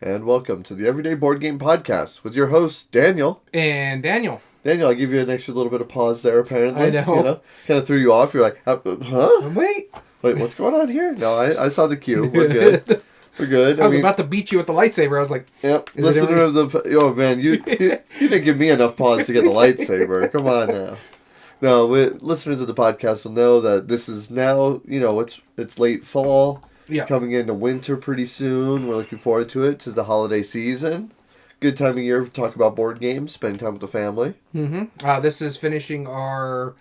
and welcome to the Everyday Board Game Podcast with your host, Daniel. And Daniel. Daniel, I give you an extra little bit of pause there, apparently. I know. Kind of threw you off. You're like, huh? Wait, what's going on here? No, I saw the cue. We're good. We're good. I was about to beat you with the lightsaber. I was like, yep. Listener of the... Oh, man, you didn't give me enough pause to get the lightsaber. Come on now. No, listeners of the podcast will know that this is now, it's late fall. Yeah. Coming into winter pretty soon. We're looking forward to it. 'Tis the holiday season. Good time of year to talk about board games, spending time with the family. Mm-hmm. This is finishing our,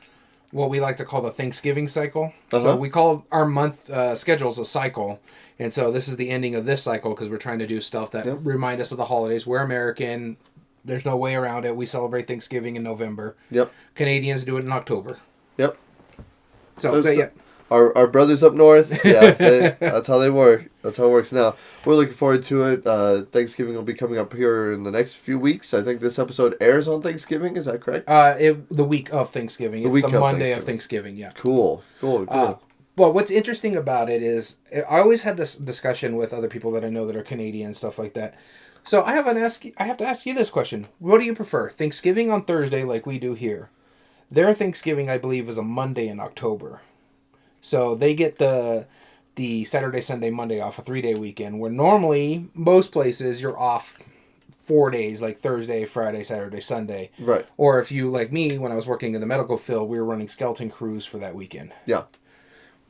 what we like to call the Thanksgiving cycle. Uh-huh. So we call our month schedules a cycle. And so this is the ending of this cycle because we're trying to do stuff that remind us of the holidays. We're American. There's no way around it. We celebrate Thanksgiving in November. Yep. Canadians do it in October. Yep. So, yeah. Our brothers up north, that's how they work. That's how it works now. We're looking forward to it. Thanksgiving will be coming up here in the next few weeks. I think this episode airs on Thanksgiving. Is that correct? The week of Thanksgiving. It's the Monday of Thanksgiving, yeah. Cool. Well, what's interesting about it is I always had this discussion with other people that I know that are Canadian and stuff like that. So I have to ask you this question. What do you prefer? Thanksgiving on Thursday like we do here. Their Thanksgiving, I believe, is a Monday in October. So they get the Saturday, Sunday, Monday off, a 3-day weekend, where normally most places you're off 4 days, like Thursday, Friday, Saturday, Sunday. Right. Or if you, like me, when I was working in the medical field, we were running skeleton crews for that weekend. Yeah.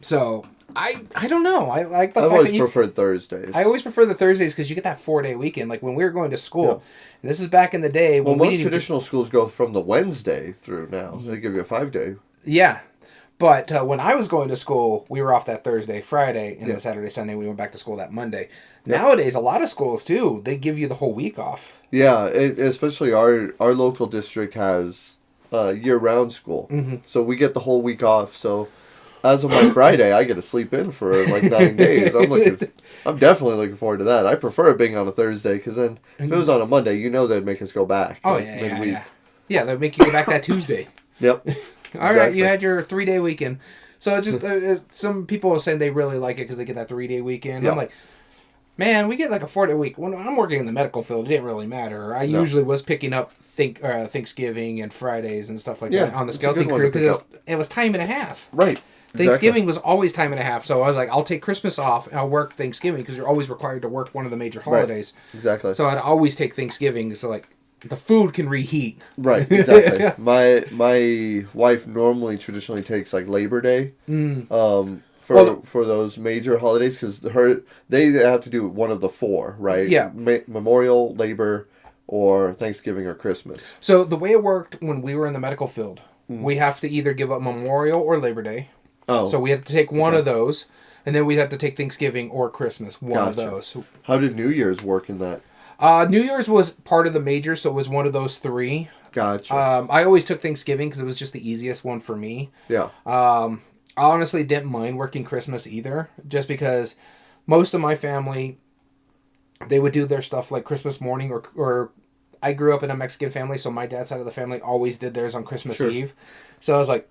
So I don't know. I like the I've fact always that preferred Thursdays. I always prefer the Thursdays because you get that 4-day weekend. Like when we were going to school, and this is back in the day. Well, most traditional schools go from the Wednesday through now. They give you a 5-day. Yeah. But when I was going to school, we were off that Thursday, Friday, and then Saturday, Sunday, we went back to school that Monday. Yep. Nowadays, a lot of schools, too, they give you the whole week off. Yeah, especially our local district has year-round school. Mm-hmm. So we get the whole week off. So as of my Friday, I get to sleep in for like 9 days. I'm definitely looking forward to that. I prefer it being on a Thursday because then if it was on a Monday, they'd make us go back. Oh, midweek. Yeah, they'd make you go back that Tuesday. Yep. All right, you had your 3-day weekend. So it's just some people are saying they really like it because they get that 3-day weekend. Yep. I'm like, man, we get like a 4-day week. When I'm working in the medical field, it didn't really matter. I usually was picking up Thanksgiving and Fridays and stuff like that on the skeleton crew because it was time and a half. Right. Thanksgiving was always time and a half. So I was like, I'll take Christmas off and I'll work Thanksgiving because you're always required to work one of the major holidays. Right. Exactly. So I'd always take Thanksgiving. So like, the food can reheat. Right, exactly. My wife traditionally takes like Labor Day for those major holidays because they have to do one of the 4, right? Yeah. Memorial, Labor, or Thanksgiving or Christmas. So the way it worked when we were in the medical field, we have to either give up Memorial or Labor Day. Oh. So we had to take one of those, and then we'd have to take Thanksgiving or Christmas, one of those. How did New Year's work in that? New Year's was part of the major, so it was one of those 3. Gotcha. I always took Thanksgiving because it was just the easiest one for me. Yeah. I honestly didn't mind working Christmas either, just because most of my family, they would do their stuff like Christmas morning, or I grew up in a Mexican family, so my dad's side of the family always did theirs on Christmas Eve. So I was like,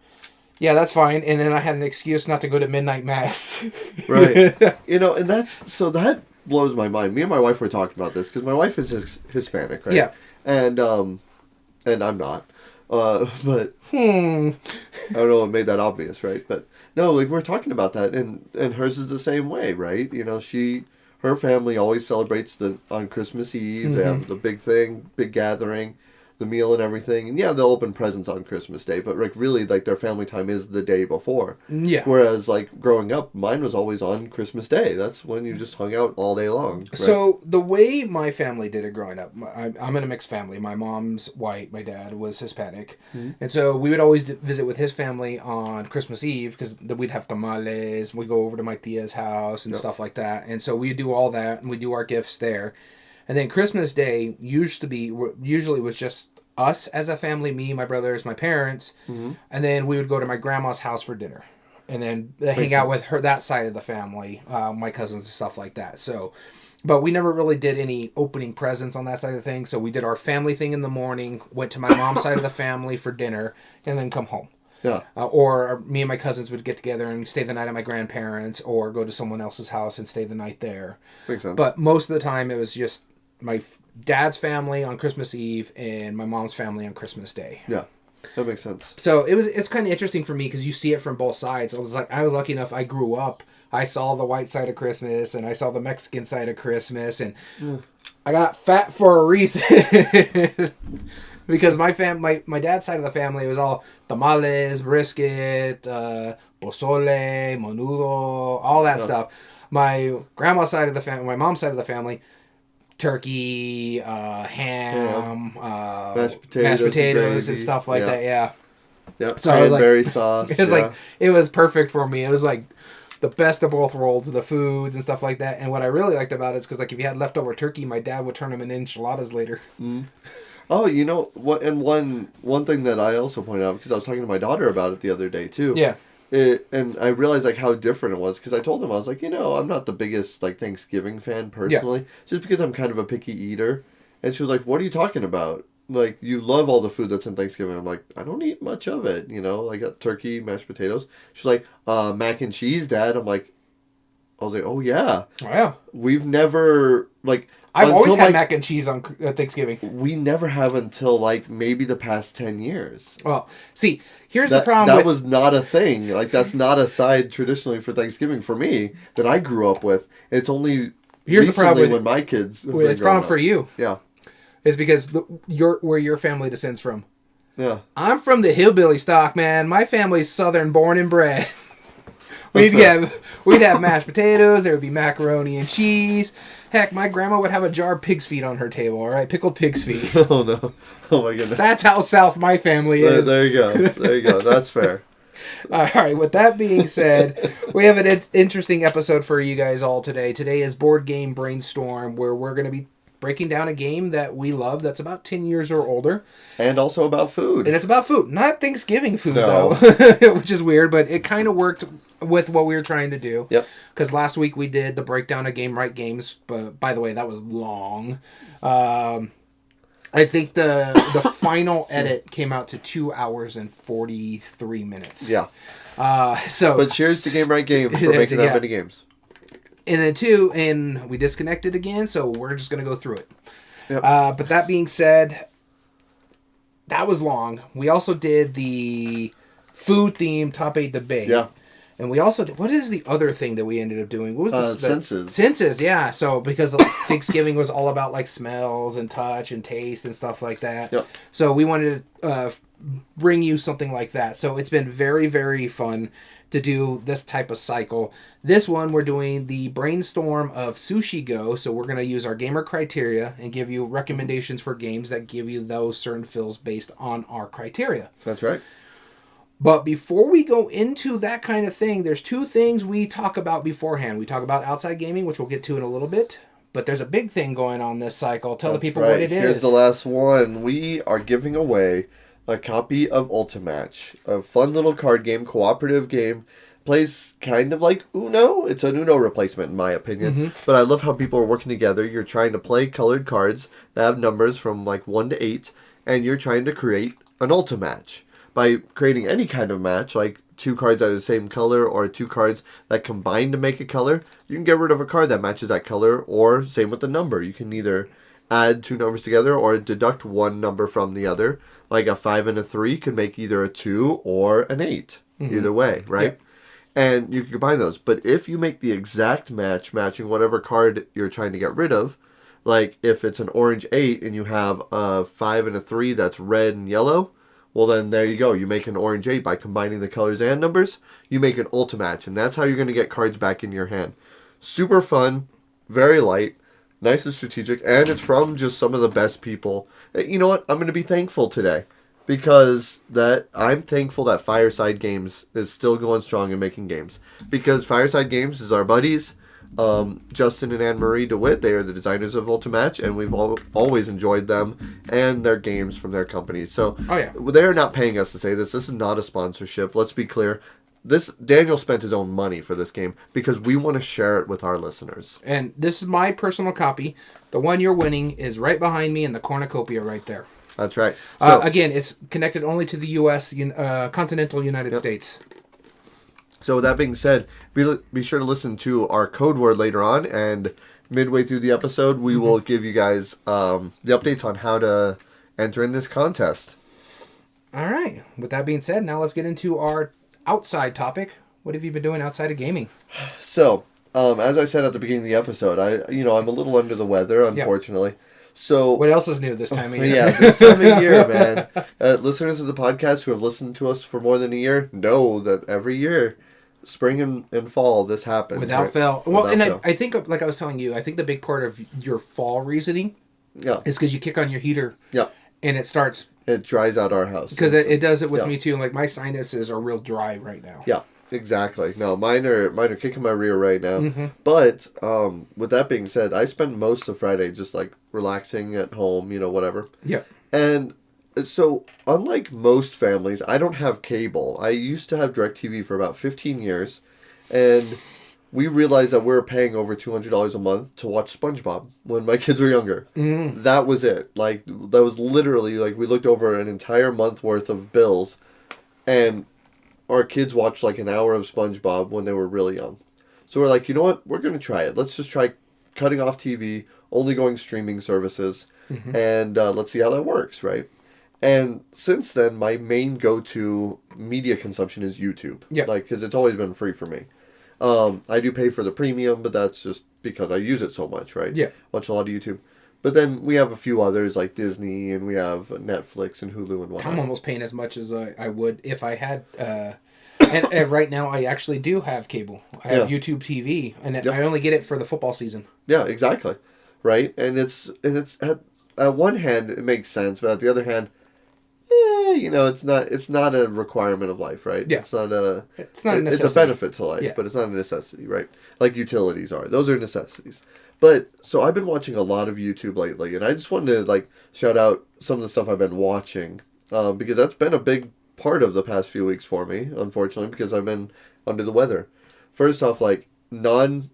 yeah, that's fine. And then I had an excuse not to go to midnight mass. Right. And that blows my mind. Me and my wife were talking about this because my wife is Hispanic, right? Yeah. And I'm not. But I don't know what made that obvious, right? But no, like we're talking about that, and hers is the same way, right? Her family always celebrates on Christmas Eve. Mm-hmm. They have the big gathering, the meal and everything. And yeah, they'll open presents on Christmas Day, but like really like their family time is the day before. Yeah. Whereas like growing up, mine was always on Christmas Day. That's when you just hung out all day long. Right? So the way my family did it growing up, I'm in a mixed family. My mom's white, my dad was Hispanic. Mm-hmm. And so we would always visit with his family on Christmas Eve because we'd have tamales. We'd go over to my tia's house and stuff like that. And so we'd do all that and we'd do our gifts there. And then Christmas Day usually was just us as a family, me, my brothers, my parents, and then we would go to my grandma's house for dinner, and then hang out with her, that side of the family, my cousins and stuff like that. So, but we never really did any opening presents on that side of the thing. So we did our family thing in the morning, went to my mom's side of the family for dinner, and then come home. Yeah. Or me and my cousins would get together and stay the night at my grandparents, or go to someone else's house and stay the night there. Makes sense. But most of the time it was just dad's family on Christmas Eve and my mom's family on Christmas Day. Yeah, that makes sense. So it's kind of interesting for me because you see it from both sides. I was lucky enough. I grew up. I saw the white side of Christmas and I saw the Mexican side of Christmas, and I got fat for a reason. Because my dad's side of the family, it was all tamales, brisket, pozole, menudo, all that stuff. My grandma's side of the family, my mom's side of the family, turkey, ham, mashed potatoes and stuff like that. Yeah. Yep. So cranberry sauce. It was it was perfect for me. It was like the best of both worlds, the foods and stuff like that. And what I really liked about it is because if you had leftover turkey, my dad would turn them into enchiladas later. Mm. Oh, you know what? And one thing that I also pointed out, because I was talking to my daughter about it the other day too. Yeah. And I realized how different it was, because I told him, I was like, I'm not the biggest Thanksgiving fan personally, just because I'm kind of a picky eater. And she was like, "What are you talking about? You love all the food that's in Thanksgiving." I'm like, "I don't eat much of it, got turkey, mashed potatoes." She's like, "Mac and cheese, Dad." I was like, "Oh yeah, wow." We've never I've always had mac and cheese on Thanksgiving. We never have until maybe the past 10 years. Well, see, here's the problem. That was not a thing. That's not a side traditionally for Thanksgiving for me that I grew up with. It's only the problem when my kids. It's a problem for you. Yeah. Is because where your family descends from. Yeah. I'm from the hillbilly stock, man. My family's Southern born and bred. We'd have mashed potatoes. There would be macaroni and cheese. Heck, my grandma would have a jar of pig's feet on her table. All right, pickled pig's feet. Oh no! Oh my goodness! That's how South my family is. There you go. There you go. That's fair. All right. With that being said, we have an interesting episode for you guys all today. Today is Board Game Brainstorm, where we're going to be breaking down a game that we love that's about 10 years or older. And also about food. And it's about food. Not Thanksgiving food, though. Which is weird, but it kind of worked with what we were trying to do. Yep. Because last week we did the breakdown of G.A.M.E.R games, but by the way, that was long. I think the final edit came out to 2 hours and 43 minutes. Yeah. But cheers to G.A.M.E.R game for making that many games. And then and we disconnected again, so we're just going to go through it. Yep. But that being said, that was long. We also did the food theme top 8 debate. Yeah. And we also did, what is the other thing that we ended up doing? What was the senses? Senses, yeah. So because Thanksgiving was all about smells and touch and taste and stuff like that. Yep. So we wanted to bring you something like that. So it's been very, very fun to do this type of cycle. This one, we're doing the brainstorm of Sushi Go. So we're going to use our G.A.M.E.R criteria and give you recommendations for games that give you those certain feels based on our criteria. That's right. But before we go into that kind of thing, there's two things we talk about beforehand. We talk about outside gaming, which we'll get to in a little bit. But there's a big thing going on this cycle. Tell the people what it is. Here's the last one. We are giving away a copy of Ultimatch, a fun little card game, cooperative game. Plays kind of like Uno. It's an Uno replacement, in my opinion. Mm-hmm. But I love how people are working together. You're trying to play colored cards that have numbers from 1 to 8, and you're trying to create an Ultimatch. By creating any kind of match, like 2 cards that are the same color or 2 cards that combine to make a color, you can get rid of a card that matches that color, or same with the number. You can either add 2 numbers together or deduct 1 number from the other. Like a 5 and a 3 could make either a 2 or an 8. Mm-hmm. Either way, right? Yep. And you can combine those. But if you make the exact match, matching whatever card you're trying to get rid of, like if it's an orange 8 and you have a 5 and a 3 that's red and yellow, well, then there you go. You make an orange 8 by combining the colors and numbers. You make an Ultimatch, and that's how you're going to get cards back in your hand. Super fun, very light, nice and strategic, and it's from just some of the best people. You know what? I'm going to be thankful today because I'm thankful that Fireside Games is still going strong and making games. Because Fireside Games is our buddies, Justin and Anne-Marie DeWitt. They are the designers of Ultimatch, and we've always enjoyed them and their games from their companies. So they are not paying us to say this. This is not a sponsorship. Let's be clear. Daniel spent his own money for this game because we want to share it with our listeners. And this is my personal copy. The one you're winning is right behind me in the cornucopia right there. That's right. So, again, it's connected only to the U.S., continental United States. So with that being said, be sure to listen to our code word later on and midway through the episode, we will give you guys the updates on how to enter in this contest. All right. With that being said, now let's get into our outside topic. What have you been doing outside of gaming? So, as I said at the beginning of the episode, I'm a little under the weather, unfortunately. Yep. So, what else is new this time of year? Yeah, this time of year, man. Listeners of the podcast who have listened to us for more than a year know that every year, spring and fall, this happens. Without fail. Well, I think, like I was telling you, I think the big part of your fall reasoning is because you kick on your heater. Yeah. And it starts... It dries out our house. Because it does it with me, too. Like, my sinuses are real dry right now. Yeah, exactly. No, mine are kicking my rear right now. Mm-hmm. But, with that being said, I spent most of Friday just, like, relaxing at home, whatever. Yeah. And so, unlike most families, I don't have cable. I used to have DirecTV for about 15 years. And we realized that we were paying over $200 a month to watch SpongeBob when my kids were younger. Mm-hmm. That was it. Like, that was literally, like, we looked over an entire month worth of bills, and our kids watched, like, an hour of SpongeBob when they were really young. So we're like, you know what? We're going to try it. Let's just try cutting off TV, only going streaming services, and let's see how that works, right? And since then, my main go-to media consumption is YouTube. Yeah. Like, because it's always been free for me. I do pay for the premium, but that's just because I use it so much, right? Yeah. Watch a lot of YouTube. But then we have a few others like Disney, and we have Netflix and Hulu and whatnot. I'm almost paying as much as I would if I had... and right now, I actually do have cable. I have YouTube TV, and I only get it for the football season. Yeah, exactly. Right? And it's at one hand, it makes sense, but at the other hand... it's not a requirement of life, right? Yeah. It's not a necessity. It's a benefit to life, but it's not a necessity, right? Like utilities are. Those are necessities. But, so I've been watching a lot of YouTube lately, and I just wanted to, shout out some of the stuff I've been watching, because that's been a big part of the past few weeks for me, unfortunately, because I've been under the weather. First off, YouTube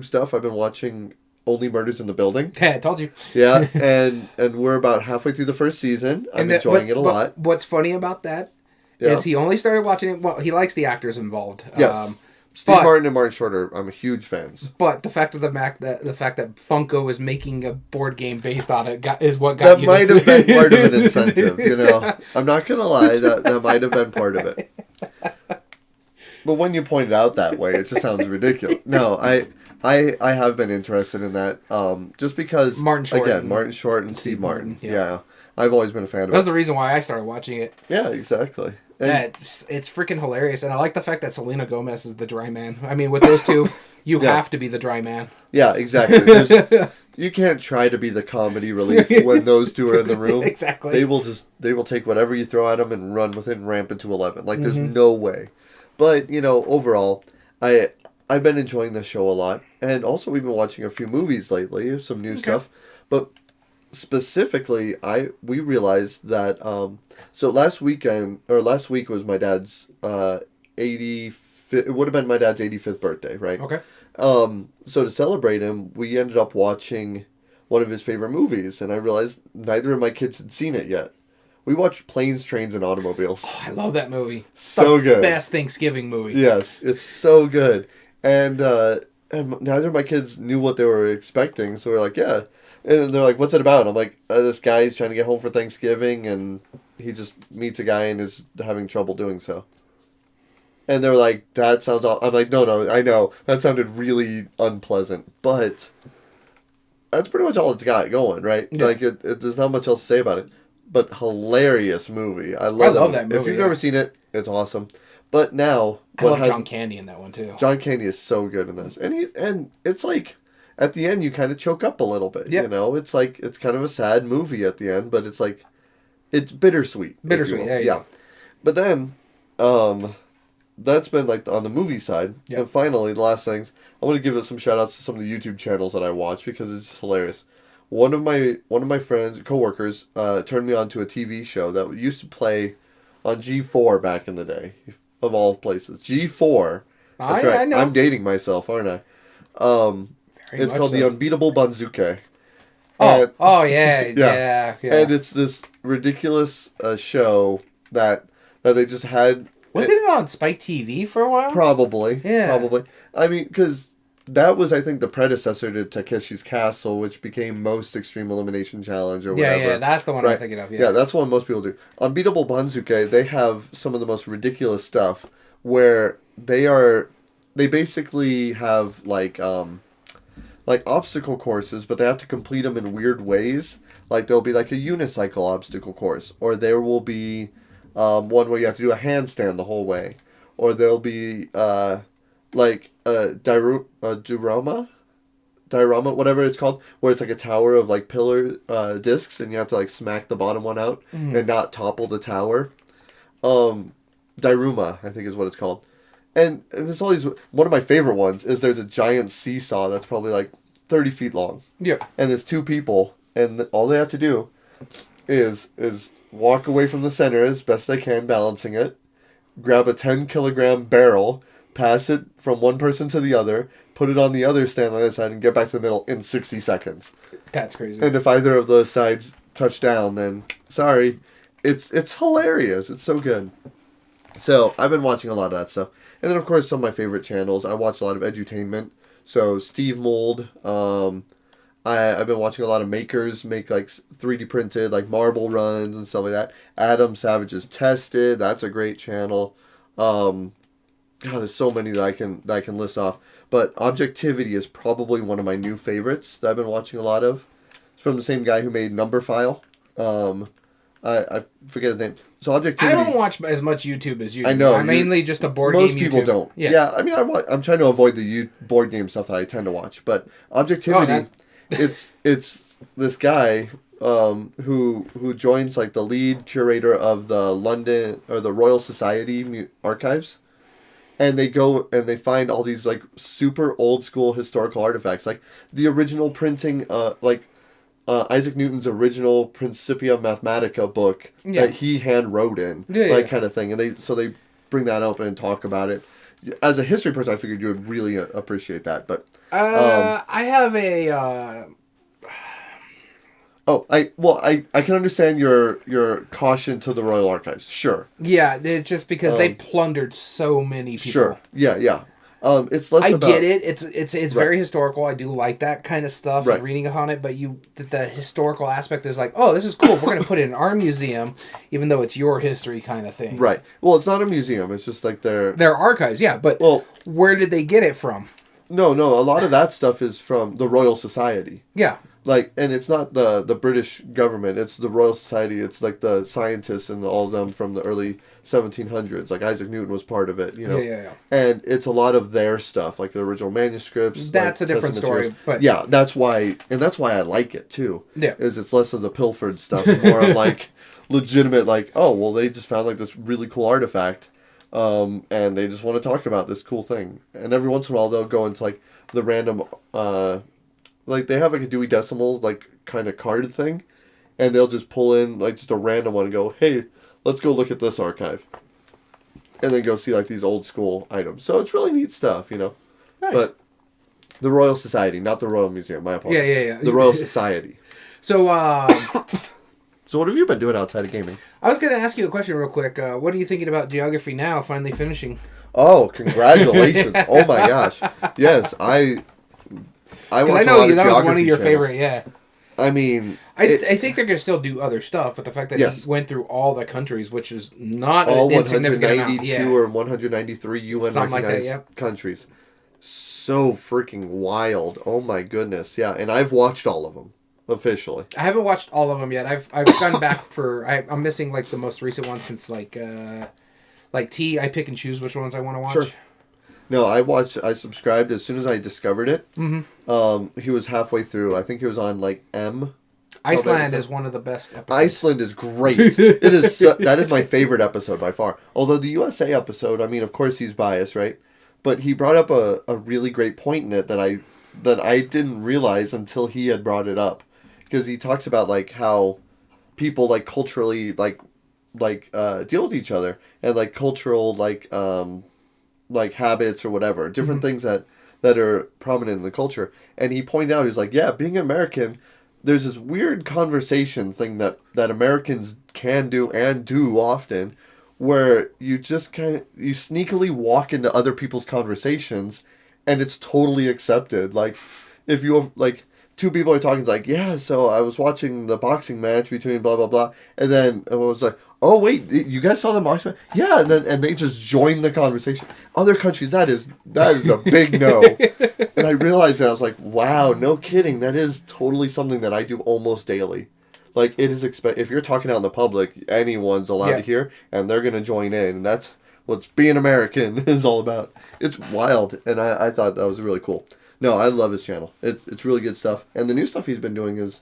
stuff, I've been watching Only Murders in the Building. Yeah, I told you. Yeah, and we're about halfway through the first season. I'm enjoying it a lot. What's funny about that is he only started watching it... Well, he likes the actors involved. Yes. Steve Martin and Martin Short I'm huge fans. But the fact of the fact that Funko is making a board game based on it is what got that might have been part of an incentive, I'm not going to lie, that might have been part of it. But when you point it out that way, it just sounds ridiculous. No, I have been interested in that, just because, Martin Short and Steve Martin. Yeah. I've always been a fan of it. That's the reason why I started watching it. Yeah, exactly. It's freaking hilarious, and I like the fact that Selena Gomez is the dry man. I mean, with those two, you have to be the dry man. Yeah, exactly. You can't try to be the comedy relief when those two are in the room. Exactly. They will take whatever you throw at them and run with it and ramp it to 11. Like, there's no way. But, overall, I've been enjoying this show a lot, and also we've been watching a few movies lately, some new stuff. But specifically, we realized that so last week was my dad's 85th. It would have been my dad's 85th birthday, right? Okay. So to celebrate him, we ended up watching one of his favorite movies, and I realized neither of my kids had seen it yet. We watched Planes, Trains, and Automobiles. Oh, I love that movie. So good. Best Thanksgiving movie. Yes, it's so good. And neither of my kids knew what they were expecting, so we're like, yeah. And they're like, what's it about? I'm like, this guy's trying to get home for Thanksgiving, and he just meets a guy and is having trouble doing so. And they're like, that sounds all... I'm like, no, I know. That sounded really unpleasant. But that's pretty much all it's got going, right? Yeah. Like, there's not much else to say about it. But hilarious movie. I love that movie. If you've never seen it, it's awesome. But now... I love John Candy in that one, too. John Candy is so good in this. And it's like... At the end, you kind of choke up a little bit, It's like, it's kind of a sad movie at the end, but it's like... It's bittersweet. Bittersweet, yeah. But then... That's been like on the movie side. Yep. And finally, the last things, I want to give some shout outs to some of the YouTube channels that I watch because it's just hilarious. One of my friends, coworkers, turned me on to a TV show that used to play on G.A.M.E.R back in the day, of all places. G.A.M.E.R. That's right. I know. I'm dating myself, aren't I? It's called The Unbeatable Banzuke. Yeah. And it's this ridiculous show that they just had. Wasn't it on Spike TV for a while? Probably. Yeah. Probably. I mean, because that was, I think, the predecessor to Takeshi's Castle, which became Most Extreme Elimination Challenge or whatever. Yeah, that's the one I was thinking of. Yeah, that's one most people do. Unbeatable Banzuke, they have some of the most ridiculous stuff where they basically have like obstacle courses, but they have to complete them in weird ways. Like there'll be like a unicycle obstacle course, or there will be one where you have to do a handstand the whole way, or there'll be like a diorama, whatever it's called, where it's like a tower of like pillar discs, and you have to like smack the bottom one out and not topple the tower. Dairuma, I think is what it's called. And there's all these. One of my favorite ones is there's a giant seesaw that's probably like 30 feet long. Yeah. And there's two people, and all they have to do is walk away from the center as best they can, balancing it, grab a 10-kilogram barrel, pass it from one person to the other, put it on the other stand on the other side, and get back to the middle in 60 seconds. That's crazy. And if either of those sides touch down, then sorry. It's hilarious. It's so good. So I've been watching a lot of that stuff. And then, of course, some of my favorite channels. I watch a lot of edutainment. So Steve Mold. I've been watching a lot of makers make like 3D printed like marble runs and stuff like that. Adam Savage's Tested. That's a great channel. God, there's so many that I can list off. But Objectivity is probably one of my new favorites that I've been watching a lot of. It's from the same guy who made Numberphile. I forget his name. So Objectivity. I don't watch as much YouTube as you do. I know. I'm mainly just a board game Most people YouTube. don't. Yeah. I mean, I'm trying to avoid the board game stuff that I tend to watch. But Objectivity, it's this guy who joins like the lead curator of the London or the Royal Society archives. And they go and they find all these like super old school historical artifacts, like the original printing, Isaac Newton's original Principia Mathematica book that he hand wrote in, kind of thing. And they bring that up and talk about it. As a history person, I figured you would really appreciate that. But I have a. I can understand your caution to the Royal Archives. Sure. Yeah, it's just because they plundered so many people. Sure. Yeah. It's less about... I get it. It's very historical. I do like that kind of stuff and reading on it, but the historical aspect is like, oh, this is cool. We're going to put it in our museum, even though it's your history kind of thing. Right. Well, it's not a museum. It's just like their archives, yeah. But where did they get it from? No. A lot of that stuff is from the Royal Society. Yeah. Like, and it's not the British government. It's the Royal Society. It's like the scientists and all of them from the early 1700s. Like Isaac Newton was part of it, you know. Yeah. And it's a lot of their stuff, like the original manuscripts. That's like, a different story, but yeah, that's why I like it too. Yeah, is it's less of the pilfered stuff, and more of like legitimate, like, oh well, they just found like this really cool artifact, and they just want to talk about this cool thing. And every once in a while, they'll go into like the random, like they have like a Dewey Decimal like kind of card thing, and they'll just pull in like just a random one and go, hey, let's go look at this archive. And then go see like these old school items. So it's really neat stuff, you know. Nice. But the Royal Society, not the Royal Museum, my apologies. Yeah. The Royal Society. So so what have you been doing outside of gaming? I was going to ask you a question real quick. What are you thinking about Geography Now finally finishing? Oh, congratulations. Oh my gosh. Yes, I watch know that was one of your favorite, yeah. I mean... I think they're going to still do other stuff, but the fact that he went through all the countries, which is not all an insignificant amount. 192 or 193 UN recognized countries. So freaking wild. Oh my goodness. Yeah, and I've watched all of them, officially. I haven't watched all of them yet. I've gone back for... I'm missing like the most recent one since like T. I pick and choose which ones I want to watch. Sure. No, I subscribed as soon as I discovered it. Mm-hmm. He was halfway through. I think he was on like M. Iceland is one of the best episodes. Iceland is great. It is that is my favorite episode by far. Although the USA episode, I mean, of course he's biased, right? But he brought up a really great point in it that I didn't realize until he had brought it up, because he talks about like how people like culturally like deal with each other, and like cultural like habits or whatever, different things that are prominent in the culture. And he pointed out, he's like, yeah, being an American, there's this weird conversation thing that Americans can do and do often, where you just you sneakily walk into other people's conversations and it's totally accepted. Like, if you have, like, two people are talking, it's like, yeah, so I was watching the boxing match between blah blah blah, and then it was like, oh wait, you guys saw the boxing match? Yeah, and they just join the conversation. Other countries, that is a big no. And I realized that I was like, wow, no kidding, that is totally something that I do almost daily. Like, it is if you're talking out in the public, anyone's allowed to hear, and they're gonna join in, and that's what being American is all about. It's wild, and I thought that was really cool. No, I love his channel. It's really good stuff, and the new stuff he's been doing is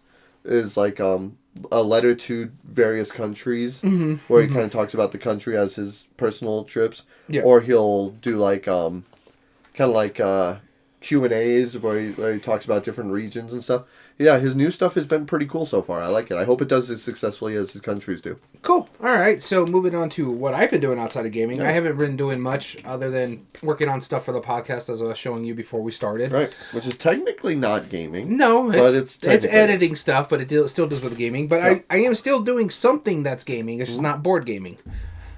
like a letter to various countries, where he kind of talks about the country as his personal trips, or he'll do like kind of like Q&As where he talks about different regions and stuff. Yeah, his new stuff has been pretty cool so far. I like it. I hope it does as successfully as his countries do. Cool. All right. So moving on to what I've been doing outside of gaming. I haven't been doing much other than working on stuff for the podcast, as I was showing you before we started. Right. Which is technically not gaming. No, it's editing stuff, but it still does with gaming. But I am still doing something that's gaming. It's just not board gaming.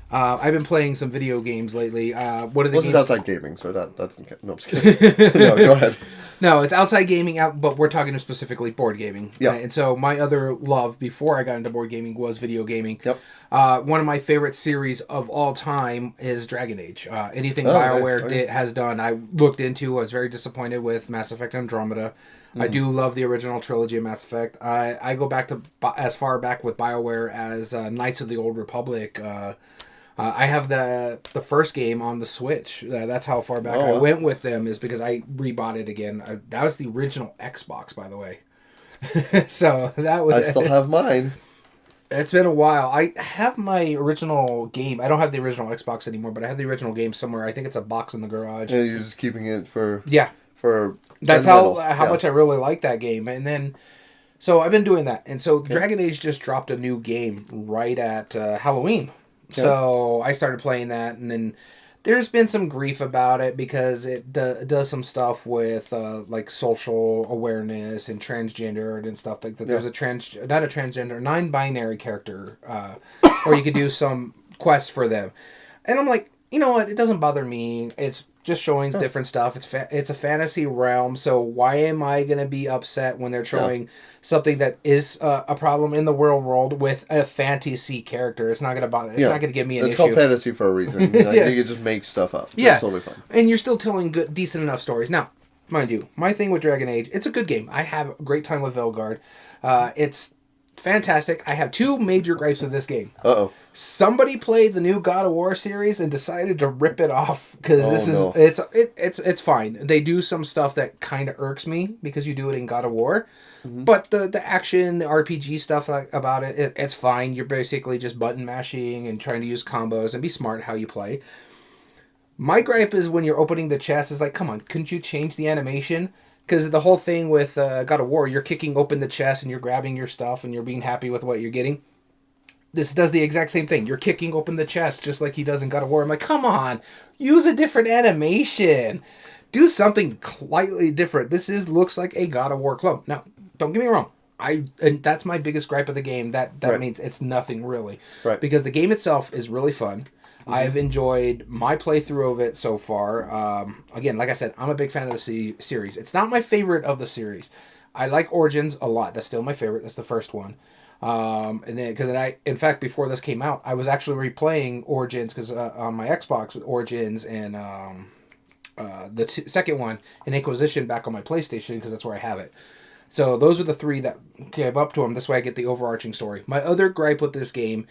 I've been playing some video games lately. What are the games? This is outside gaming, so that doesn't count. No, I'm just kidding. No, go ahead. No, it's outside gaming, but we're talking specifically board gaming. Yeah. And so my other love before I got into board gaming was video gaming. Yep. One of my favorite series of all time is Dragon Age. Anything BioWare has done, I looked into. I was very disappointed with Mass Effect Andromeda. I do love the original trilogy of Mass Effect. I go back to as far back with BioWare as Knights of the Old Republic. I have the first game on the Switch. That's how far back I went with them, is because I rebought it again. That was the original Xbox, by the way. So that was. I still have mine. It's been a while. I have my original game. I don't have the original Xbox anymore, but I have the original game somewhere. I think it's a box in the garage. Yeah, you're just keeping it for. Yeah. For. That's how much I really like that game, and then. So I've been doing that, and so Dragon Age just dropped a new game right at Halloween. So I started playing that, and then there's been some grief about it because it does some stuff with like social awareness and transgendered and stuff like that. There's a non-binary character where you could do some quests for them, and I'm like, you know what? It doesn't bother me. It's just showing different stuff. It's a fantasy realm, so why am I going to be upset when they're showing something that is a problem in the real world with a fantasy character? It's not going to bother. It's not going to give me an issue. It's called fantasy for a reason. You can just make stuff up. Yeah, that's totally fine. And you're still telling good, decent enough stories. Now, mind you, my thing with Dragon Age, it's a good game. I have a great time with Velgard. It's fantastic. I have two major gripes with this game. Somebody played the new God of War series and decided to rip it off because it's fine. They do some stuff that kind of irks me because you do it in God of War, but the action, the RPG stuff about it's fine. You're basically just button mashing and trying to use combos and be smart how you play. My gripe is when you're opening the chest is like, come on, couldn't you change the animation? Because the whole thing with God of War, you're kicking open the chest and you're grabbing your stuff and you're being happy with what you're getting. This does the exact same thing. You're kicking open the chest just like he does in God of War. I'm like, come on, use a different animation. Do something slightly different. This looks like a God of War clone. Now, don't get me wrong. And that's my biggest gripe of the game. That means it's nothing really. Right. Because the game itself is really fun. I've enjoyed my playthrough of it so far. Again, like I said, I'm a big fan of the series. It's not my favorite of the series. I like Origins a lot. That's still my favorite. That's the first one. And then, in fact, before this came out, I was actually replaying Origins because on my Xbox with Origins and the second one, and Inquisition back on my PlayStation because that's where I have it. So those are the three that came up to them. This way I get the overarching story. My other gripe with this game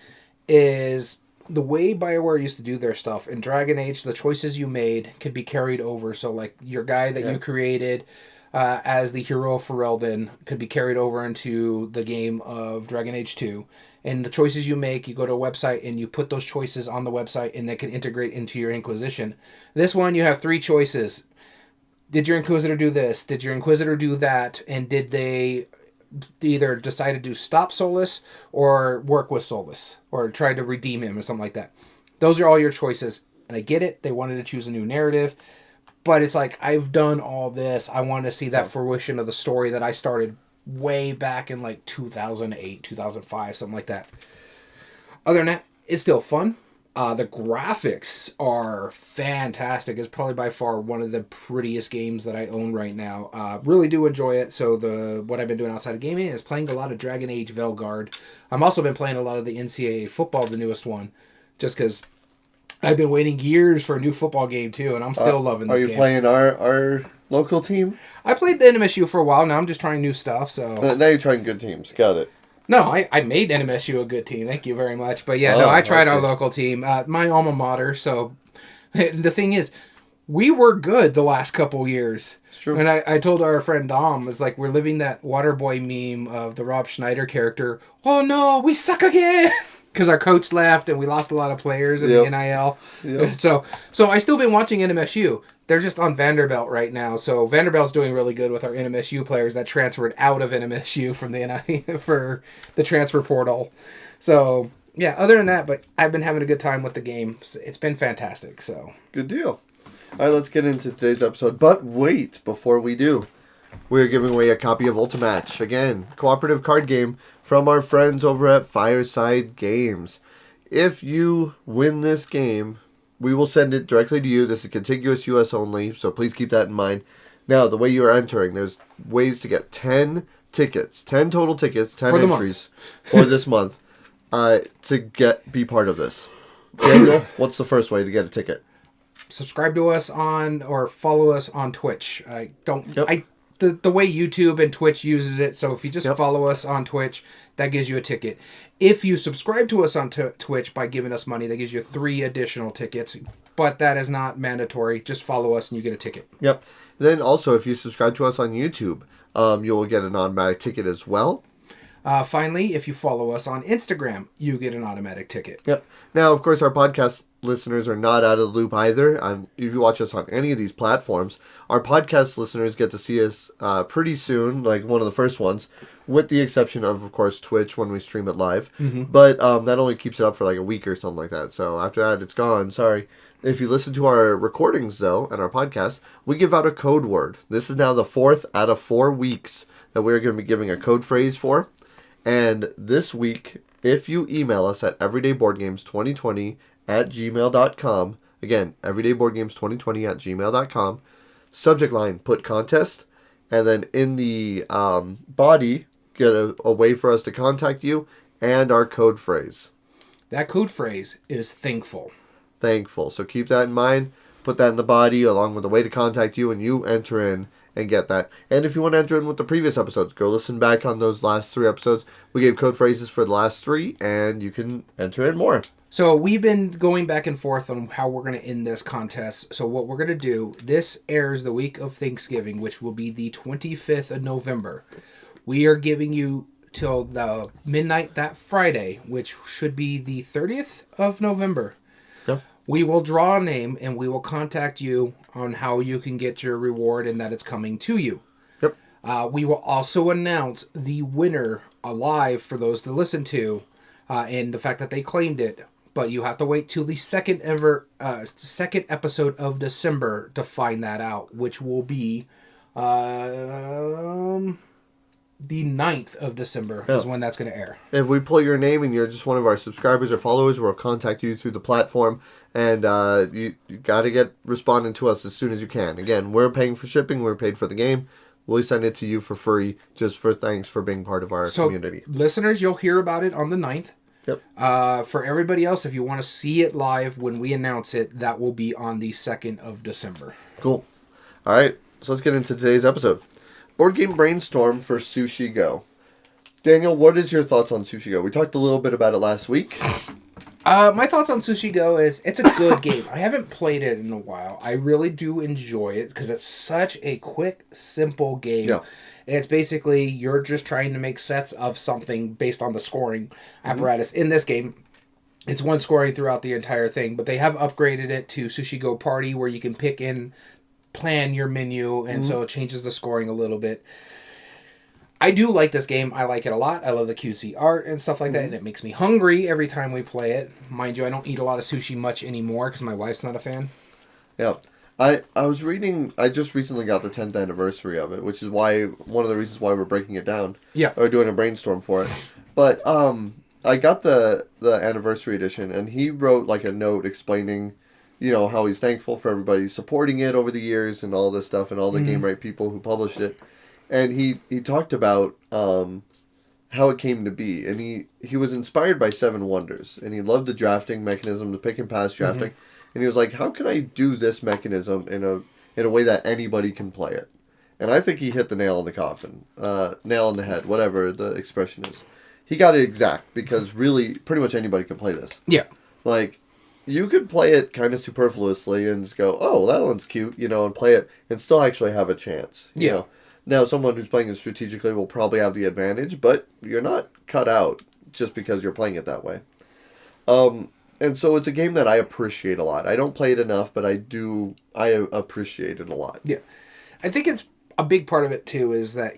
is the way BioWare used to do their stuff. In Dragon Age, the choices you made could be carried over. So, like, your guy that you created as the hero of Ferelden could be carried over into the game of Dragon Age 2. And the choices you make, you go to a website and you put those choices on the website and they can integrate into your Inquisition. This one, you have three choices. Did your Inquisitor do this? Did your Inquisitor do that? And did they either decide to stop Solus or work with Solus or try to redeem him or something like that? Those are all your choices. And I get it. They wanted to choose a new narrative. But it's like, I've done all this. I want to see that fruition of the story that I started way back in like 2008, 2005, something like that. Other than that, it's still fun. The graphics are fantastic. It's probably by far one of the prettiest games that I own right now. Really do enjoy it. So what I've been doing outside of gaming is playing a lot of Dragon Age Veilguard. I've also been playing a lot of the NCAA football, the newest one, just because I've been waiting years for a new football game too, and I'm still loving this game. Are you playing our local team? I played the NMSU for a while. Now I'm just trying new stuff. So now you're trying good teams. Got it. No, I made NMSU a good team. Thank you very much. But yeah, no, I tried our local team, my alma mater. So the thing is, we were good the last couple years. It's true. And I told our friend Dom, it's like we're living that Waterboy meme of the Rob Schneider character. Oh no, we suck again. Because our coach left and we lost a lot of players in the NIL. Yep. So I still been watching NMSU. They're just on Vanderbilt right now. So Vanderbilt's doing really good with our NMSU players that transferred out of NMSU from the NIL for the transfer portal. So yeah, other than that, but I've been having a good time with the game. It's been fantastic. So good deal. All right, let's get into today's episode. But wait, before we do, we're giving away a copy of Ultimatch. Again, cooperative card game from our friends over at Fireside Games. If you win this game, we will send it directly to you. This is contiguous U.S. only, so please keep that in mind. Now, the way you are entering, there's ways to get 10 tickets, 10 total tickets, 10 entries for this month to be part of this. Daniel, what's the first way to get a ticket? Subscribe to us or follow us on Twitch. The way YouTube and Twitch uses it, so if you just follow us on Twitch, that gives you a ticket. If you subscribe to us on Twitch by giving us money, that gives you 3 additional tickets, but that is not mandatory. Just follow us and you get a ticket. Yep. Then also, if you subscribe to us on YouTube, you'll get an automatic ticket as well. Finally, if you follow us on Instagram, you get an automatic ticket. Yep. Now, of course, our podcast listeners are not out of the loop either. If you watch us on any of these platforms, our podcast listeners get to see us pretty soon, like one of the first ones, with the exception of course, Twitch when we stream it live. Mm-hmm. But that only keeps it up for like a week or something like that. So after that, it's gone. Sorry. If you listen to our recordings, though, and our podcast, we give out a code word. This is now the 4th out of 4 weeks that we're going to be giving a code phrase for. And this week, if you email us at everydayboardgames2020@gmail.com, again, everydayboardgames2020@gmail.com, subject line, put contest, and then in the body, get a way for us to contact you and our code phrase. That code phrase is thankful. Thankful. So keep that in mind. Put that in the body along with the way to contact you, and you enter in and get that. And if you want to enter in with the previous episodes, go listen back on those last 3 episodes. We gave code phrases for the last 3, and you can enter in more. So we've been going back and forth on how we're going to end this contest. So what we're going to do, this airs the week of Thanksgiving, which will be the 25th of November. We are giving you till the midnight that Friday, which should be the 30th of November. Yeah. We will draw a name, and we will contact you on how you can get your reward and that it's coming to you. Yep. We will also announce the winner live for those to listen to, and the fact that they claimed it. But you have to wait till the second episode of December to find that out, which will be the 9th of December is when that's going to air. If we pull your name and you're just one of our subscribers or followers, we'll contact you through the platform, and you got to get responding to us as soon as you can. Again, we're paying for shipping, we're paid for the game. We'll send it to you for free, just for thanks for being part of our community. Listeners, you'll hear about it on the 9th. Yep. For everybody else, if you want to see it live when we announce it, that will be on the 2nd of December. Cool. All right, so let's get into today's episode. Board Game Brainstorm for Sushi Go. Daniel, what is your thoughts on Sushi Go? We talked a little bit about it last week. My thoughts on Sushi Go is it's a good game. I haven't played it in a while. I really do enjoy it because it's such a quick, simple game. Yeah. It's basically you're just trying to make sets of something based on the scoring apparatus. In this game, it's one scoring throughout the entire thing, but they have upgraded it to Sushi Go Party where you can pick and plan your menu, and so it changes the scoring a little bit. I do like this game. I like it a lot. I love the cutesy art and stuff like that, and it makes me hungry every time we play it. Mind you, I don't eat a lot of sushi much anymore because my wife's not a fan. Yeah. I was reading, I just recently got the 10th anniversary of it, which is one of the reasons why we're breaking it down. Yeah. Or doing a brainstorm for it. But I got the anniversary edition, and he wrote like a note explaining, how he's thankful for everybody supporting it over the years and all this stuff, and all the Game Right people who published it. And he talked about how it came to be, and he was inspired by Seven Wonders, and he loved the drafting mechanism, the pick and pass drafting, and he was like, how can I do this mechanism in a way that anybody can play it? And I think he hit the nail in the coffin, nail in the head, whatever the expression is. He got it exact, because really, pretty much anybody can play this. Yeah. Like, you could play it kind of superfluously and just go, oh, that one's cute, and play it, and still actually have a chance. You know? Now, someone who's playing it strategically will probably have the advantage, but you're not cut out just because you're playing it that way. And so it's a game that I appreciate a lot. I don't play it enough, but I appreciate it a lot. Yeah. I think it's a big part of it, too, is that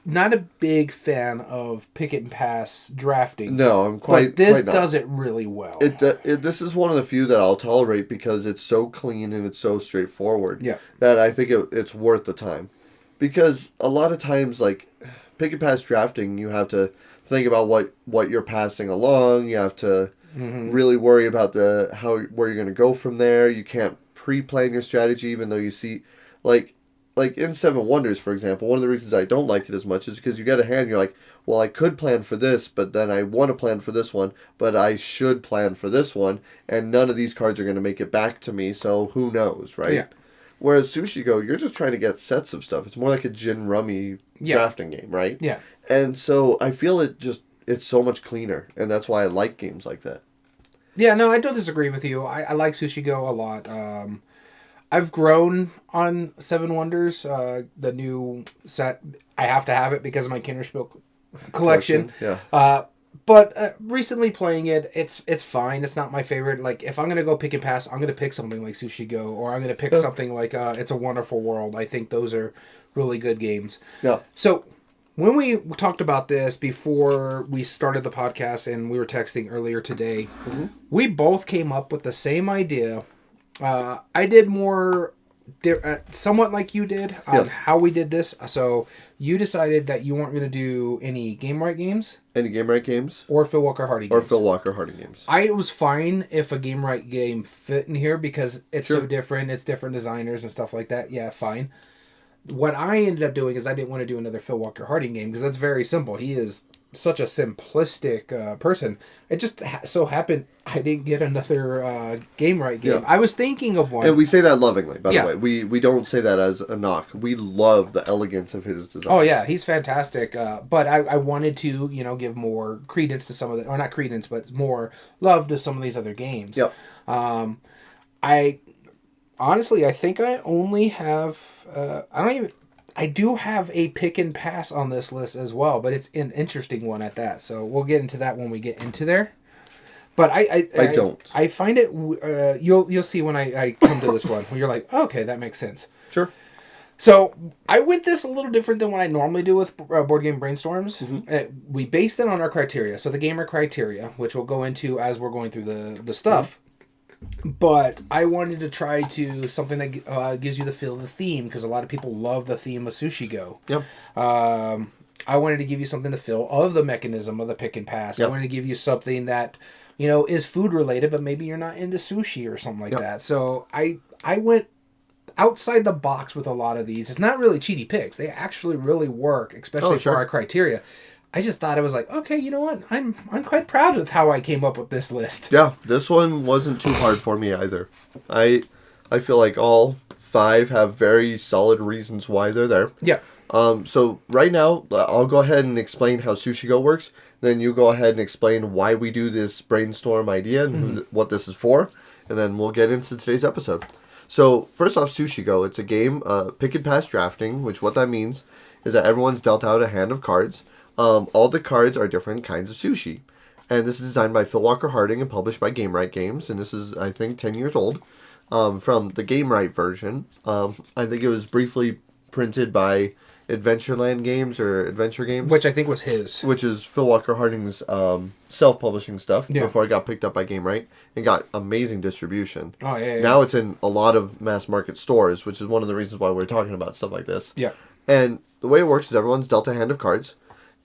not a big fan of pick and pass drafting. No, I'm quite. But this quite not. does it really well. This is one of the few that I'll tolerate because it's so clean and it's so straightforward. Yeah. That I think it's worth the time. Because a lot of times, like, pick and pass drafting, you have to think about what you're passing along. You have to really worry about where you're going to go from there. You can't pre-plan your strategy, even though you see, like in Seven Wonders, for example, one of the reasons I don't like it as much is because you get a hand, you're like, well, I could plan for this, but then I want to plan for this one, but I should plan for this one, and none of these cards are going to make it back to me, so who knows, right? Yeah. Whereas Sushi Go, you're just trying to get sets of stuff. It's more like a gin rummy drafting game, right? Yeah. And so I feel it's so much cleaner, and that's why I like games like that. Yeah, no, I don't disagree with you. I like Sushi Go a lot. I've grown on Seven Wonders, the new set. I have to have it because of my Kinderspiel collection. Yeah. But recently playing it, it's fine. It's not my favorite. Like, if I'm going to go pick and pass, I'm going to pick something like Sushi Go, or I'm going to pick something like It's a Wonderful World. I think those are really good games. Yeah. So, when we talked about this before we started the podcast and we were texting earlier today, we both came up with the same idea. I did more somewhat like you did on how we did this. So you decided that you weren't going to do any G.A.M.E.R games. Any G.A.M.E.R games? Or Phil Walker Hardy games. Or Phil Walker Hardy games. I was fine if a G.A.M.E.R game fit in here because it's so different. It's different designers and stuff like that. Yeah, fine. What I ended up doing is I didn't want to do another Phil Walker Hardy game because that's very simple. He is such a simplistic person. It just so happened I didn't get another G.A.M.E.R game. I was thinking of one. And we say that lovingly, by the way. We don't say that as a knock. We love the elegance of his design. Oh, yeah. He's fantastic. But I wanted to, give more credence to some of the... Or not credence, but more love to some of these other games. Yep. Honestly, I think I only have... I do have a pick and pass on this list as well, but it's an interesting one at that. So we'll get into that when we get into there. But I don't. I find it. You'll see when I come to this one where you're like, okay, that makes sense. Sure. So I went this a little different than what I normally do with Board Game Brainstorms. We based it on our criteria, so the G.A.M.E.R criteria, which we'll go into as we're going through the stuff. But I wanted to try to something that gives you the feel of the theme, because a lot of people love the theme of Sushi Go. Yep. I wanted to give you something to feel of the mechanism of the pick and pass. Yep. I wanted to give you something that, is food related, but maybe you're not into sushi or something like that. So I went outside the box with a lot of these. It's not really cheaty picks. They actually really work, especially for our criteria. I just thought, I was like, okay, you know what? I'm quite proud of how I came up with this list. Yeah, this one wasn't too hard for me either. I feel like all 5 have very solid reasons why they're there. Yeah. So right now, I'll go ahead and explain how Sushi Go works. Then you go ahead and explain why we do this brainstorm idea and what this is for. And then we'll get into today's episode. So first off, Sushi Go, it's a game, pick and pass drafting, which what that means is that everyone's dealt out a hand of cards. All the cards are different kinds of sushi. And this is designed by Phil Walker Harding and published by G.A.M.E.R Games. And this is, I think, 10 years old. From the G.A.M.E.R version. I think it was briefly printed by Adventureland Games or Adventure Games. Which I think was his. Which is Phil Walker Harding's self-publishing stuff before it got picked up by G.A.M.E.R and got amazing distribution. Oh, yeah. Now it's in a lot of mass market stores, which is one of the reasons why we're talking about stuff like this. Yeah. And the way it works is everyone's dealt a hand of cards.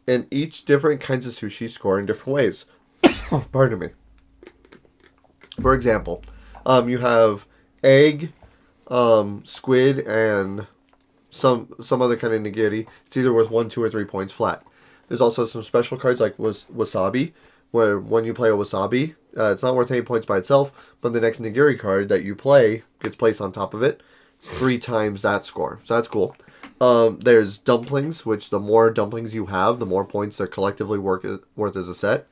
And each different kinds of sushi score in different ways. Pardon me. For example, you have egg, squid, and some other kind of nigiri. It's either worth 1, 2, or 3 points flat. There's also some special cards like wasabi, where when you play a wasabi, it's not worth any points by itself, but the next nigiri card that you play gets placed on top of it. It's 3 times that score. So that's cool. There's dumplings, which the more dumplings you have, the more points they're collectively worth as a set.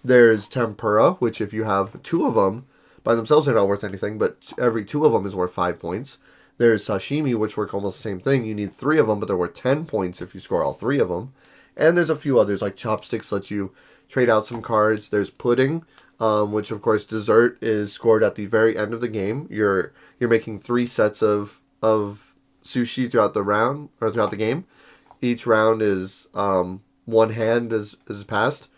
There's tempura, which if you have 2 of them, by themselves they're not worth anything, but every 2 of them is worth 5 points. There's sashimi, which work almost the same thing. You need 3 of them, but they're worth 10 points if you score all 3 of them. And there's a few others, like chopsticks lets you trade out some cards. There's pudding, which of course dessert is scored at the very end of the game. You're making 3 sets of sushi throughout the round or throughout the game. Each round is 1 hand is passed,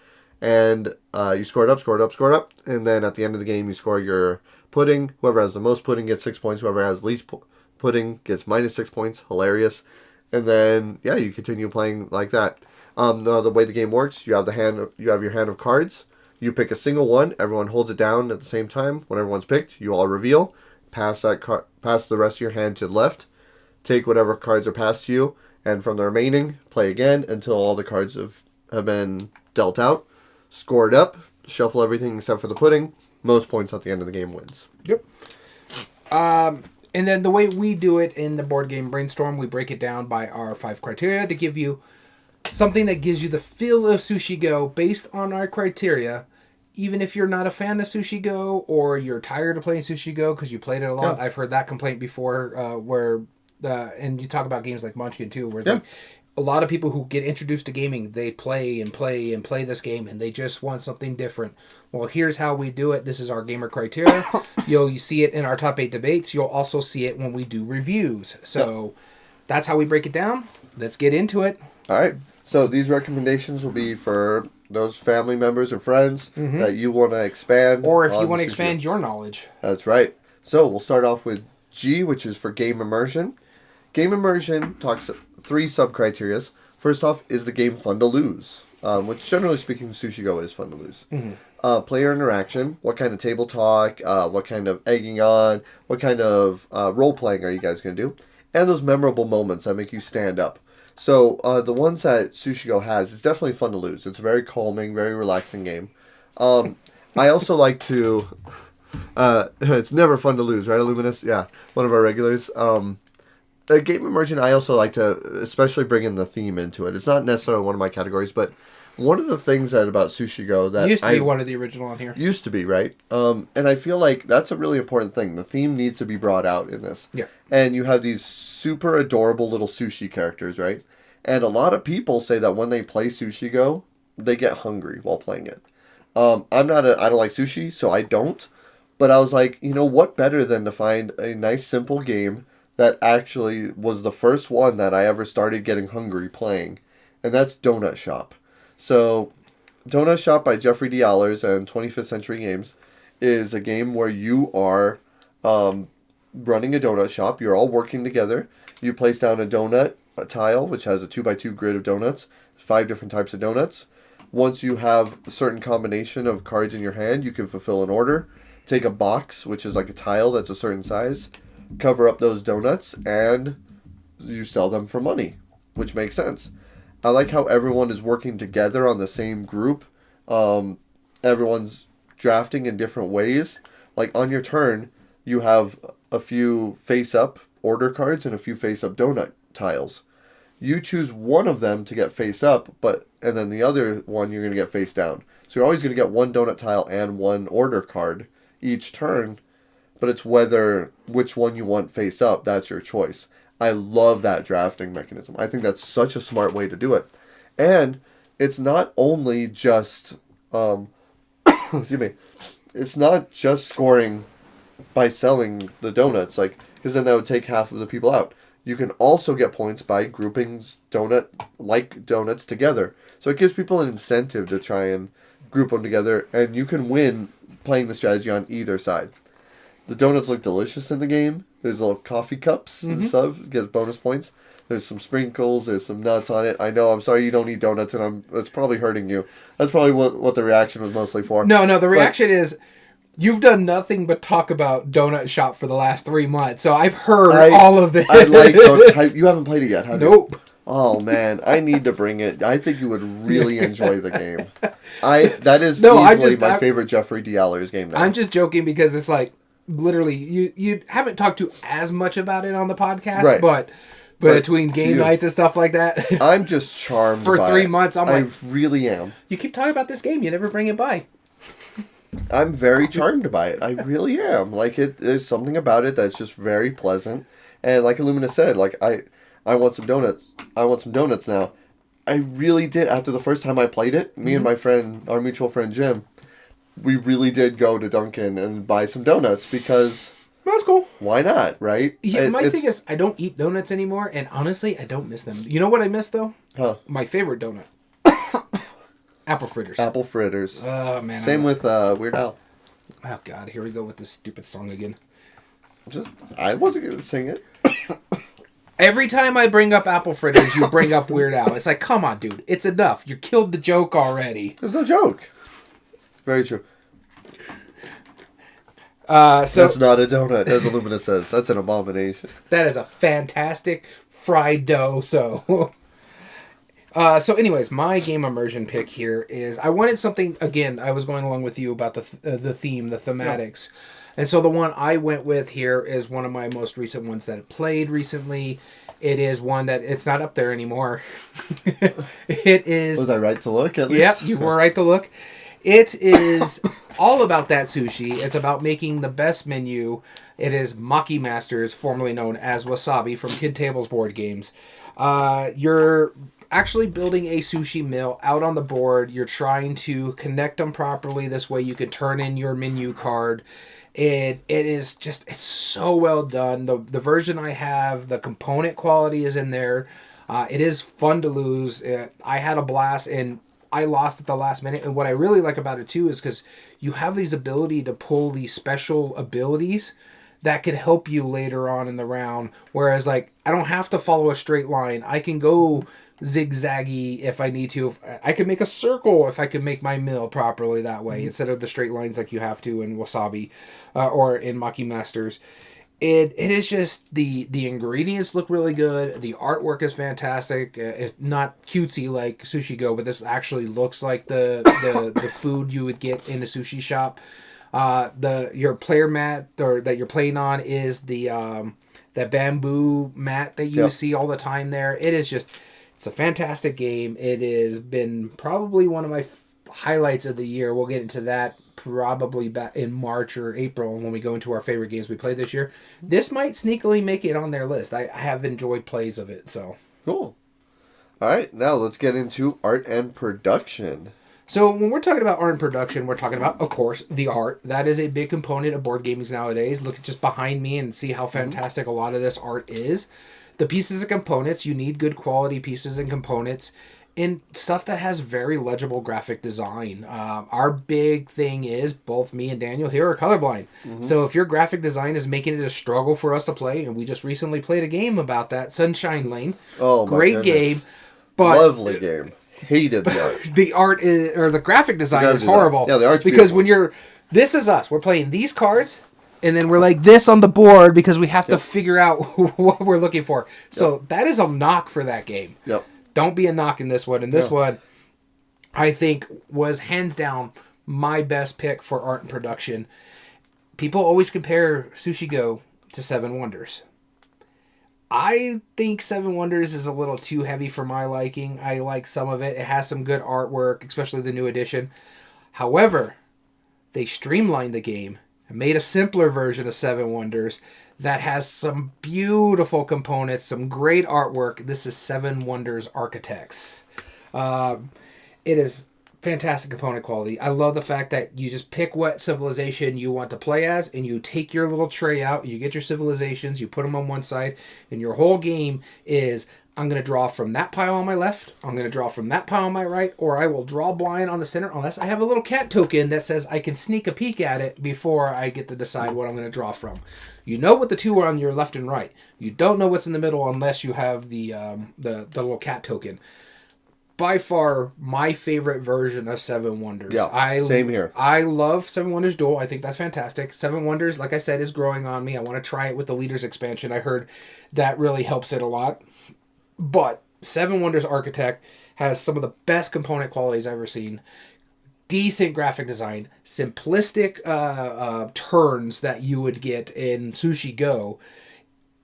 and you score it up, and then at the end of the game you score your pudding. Whoever has the most pudding gets 6 points. Whoever has least pudding gets minus 6 points. Hilarious. And then you continue playing like that. The way the game works, you have your hand of cards. You pick a single one. Everyone holds it down at the same time. When everyone's picked, you all reveal. Pass the rest of your hand to the left. Take whatever cards are passed to you, and from the remaining, play again until all the cards have been dealt out. Score it up. Shuffle everything except for the pudding. Most points at the end of the game wins. Yep. And then the way we do it in the Board Game Brainstorm, we break it down by our 5 criteria to give you something that gives you the feel of Sushi Go based on our criteria. Even if you're not a fan of Sushi Go or you're tired of playing Sushi Go because you played it a lot. Yeah. I've heard that complaint before and you talk about games like Munchkin too, where a lot of people who get introduced to gaming, they play this game and they just want something different. Well, here's how we do it. This is our gamer criteria. You see it in our top 8 debates. You'll also see it when we do reviews. So that's how we break it down. Let's get into it. All right. So these recommendations will be for those family members or friends that you want to expand. Or if you want to expand your knowledge. That's right. So we'll start off with G, which is for game immersion. Game immersion talks 3 sub-criteria. First off, is the game fun to lose? Which, generally speaking, Sushi Go is fun to lose. Player interaction. What kind of table talk? What kind of egging on? What kind of role-playing are you guys going to do? And those memorable moments that make you stand up. So, the ones that Sushi Go has, it's definitely fun to lose. It's a very calming, very relaxing game. I also like to... it's never fun to lose, right, Illuminous? Yeah, one of our regulars. Game immersion, I also like to especially bring in the theme into it. It's not necessarily one of my categories, but one of the things about Sushi Go that used to be one of the original on here. Used to be, right? And I feel like that's a really important thing. The theme needs to be brought out in this. Yeah. And you have these super adorable little sushi characters, right? And a lot of people say that when they play Sushi Go, they get hungry while playing it. I don't like sushi, so I don't. But I was like, what better than to find a nice simple game that actually was the first one that I ever started getting hungry playing, and that's Donut Shop. So, Donut Shop by Jeffrey D. Allers and 25th Century Games is a game where you are running a donut shop. You're all working together. You place down a tile, which has a 2x2 grid of donuts, 5 different types of donuts. Once you have a certain combination of cards in your hand, you can fulfill an order. Take a box, which is like a tile that's a certain size, cover up those donuts, and you sell them for money, which makes sense. I like how everyone is working together on the same group. Everyone's drafting in different ways. Like on your turn, you have a few face-up order cards and a few face-up donut tiles. You choose one of them to get face-up, and then the other one you're going to get face-down. So you're always going to get one donut tile and one order card each turn, but it's which one you want face up, that's your choice. I love that drafting mechanism. I think that's such a smart way to do it. And it's not only just, excuse me, it's not just scoring by selling the donuts, because then that would take half of the people out. You can also get points by grouping donuts together. So it gives people an incentive to try and group them together, and you can win playing the strategy on either side. The donuts look delicious in the game. There's little coffee cups and stuff. Get bonus points. There's some sprinkles. There's some nuts on it. I know. I'm sorry you don't eat donuts, and it's probably hurting you. That's probably what the reaction was mostly for. No. The reaction is, you've done nothing but talk about Donut Shop for the last 3 months, so I've heard all of this. I like Donut. You haven't played it yet, have you? Nope. Oh man, I need to bring it. I think you would really enjoy the game. That is easily my favorite Jeffrey D. Allers game now. I'm just joking because it's like literally you haven't talked to as much about it on the podcast, right. but between game nights and stuff like that, I'm just charmed for by 3 it. months. I really am. You keep talking about this game, you never bring it by. I'm very charmed by it. I really am. Like there's something about it that's just very pleasant, and like Illumina said, like I want some donuts. I want some donuts now. I really did. After the first time I played it, me and my friend, our mutual friend Jim, we really did go to Dunkin' and buy some donuts because... That's cool. Why not, right? Yeah, my thing is, I don't eat donuts anymore, and honestly, I don't miss them. You know what I miss, though? Huh. My favorite donut. Apple fritters. Apple fritters. Oh, man. Same with Weird Al. Oh, God. Here we go with this stupid song again. I wasn't going to sing it. Every time I bring up apple fritters, you bring up Weird Al. It's like, come on, dude. It's enough. You killed the joke already. There's no joke. Very true. That's not a donut, as Illumina says. That's an abomination. That is a fantastic fried dough. So anyways, my game immersion pick here is I wanted something. Again, I was going along with you about the theme, the thematics. Yeah. And so the one I went with here is one of my most recent ones that I played recently. It is one that it's not up there anymore. It is... Was I right to look at least? Yep, you were right to look. It is all about that sushi. It's about making the best menu. It is Maki Masters, formerly known as Wasabi from Kid Tables Board Games. You're actually building a sushi mill out on the board. You're trying to connect them properly. This way you can turn in your menu card. It is just, it's so well done. The version I have, the component quality is in there. It is fun to lose. I had a blast and I lost at the last minute. And what I really like about it too is because you have these ability to pull these special abilities that could help you later on in the round. Whereas like, I don't have to follow a straight line. I can go zigzaggy if I need to. I can make a circle if I can make my mill properly that way, instead of the straight lines like you have to in Wasabi or in Maki Masters. It is just the ingredients look really good. The artwork is fantastic. It's not cutesy like Sushi Go, but this actually looks like the food you would get in a sushi shop. Your player mat that you're playing on is the bamboo mat that you see all the time there. It's a fantastic game. It has been probably one of my highlights of the year. We'll get into that probably back in March or April when we go into our favorite games we played this year. This might sneakily make it on their list. I have enjoyed plays of it. So cool. All right, now let's get into art and production. So when we're talking about art and production, we're talking about, of course, the art. That is a big component of board gaming nowadays. Look just behind me and see how fantastic a lot of this art is. The pieces and components, you need good quality pieces and components and stuff that has very legible graphic design. Our big thing is, both me and Daniel here are colorblind. Mm-hmm. So if your graphic design is making it a struggle for us to play, and we just recently played a game about that, Sunshine Lane. Oh, my great goodness. Game. But lovely game. Hated the art. The art is, or the graphic design is horrible. Yeah, the art's because beautiful. This is us. We're playing these cards. And then we're like this on the board because we have to figure out what we're looking for. So that is a knock for that game. Yep. Don't be a knock in this one. And this one, I think, was hands down my best pick for art and production. People always compare Sushi Go to Seven Wonders. I think Seven Wonders is a little too heavy for my liking. I like some of it. It has some good artwork, especially the new edition. However, they streamlined the game. Made a simpler version of Seven Wonders that has some beautiful components, some great artwork. This is Seven Wonders Architects. It is fantastic component quality. I love the fact that you just pick what civilization you want to play as, and you take your little tray out, you get your civilizations, you put them on one side, and your whole game is I'm going to draw from that pile on my left. I'm going to draw from that pile on my right. Or I will draw blind on the center unless I have a little cat token that says I can sneak a peek at it before I get to decide what I'm going to draw from. You know what the two are on your left and right. You don't know what's in the middle unless you have the little cat token. By far, my favorite version of Seven Wonders. Yeah, same here. I love Seven Wonders Duel. I think that's fantastic. Seven Wonders, like I said, is growing on me. I want to try it with the Leaders expansion. I heard that really helps it a lot. But Seven Wonders Architect has some of the best component qualities I've ever seen. Decent graphic design, simplistic turns that you would get in Sushi Go.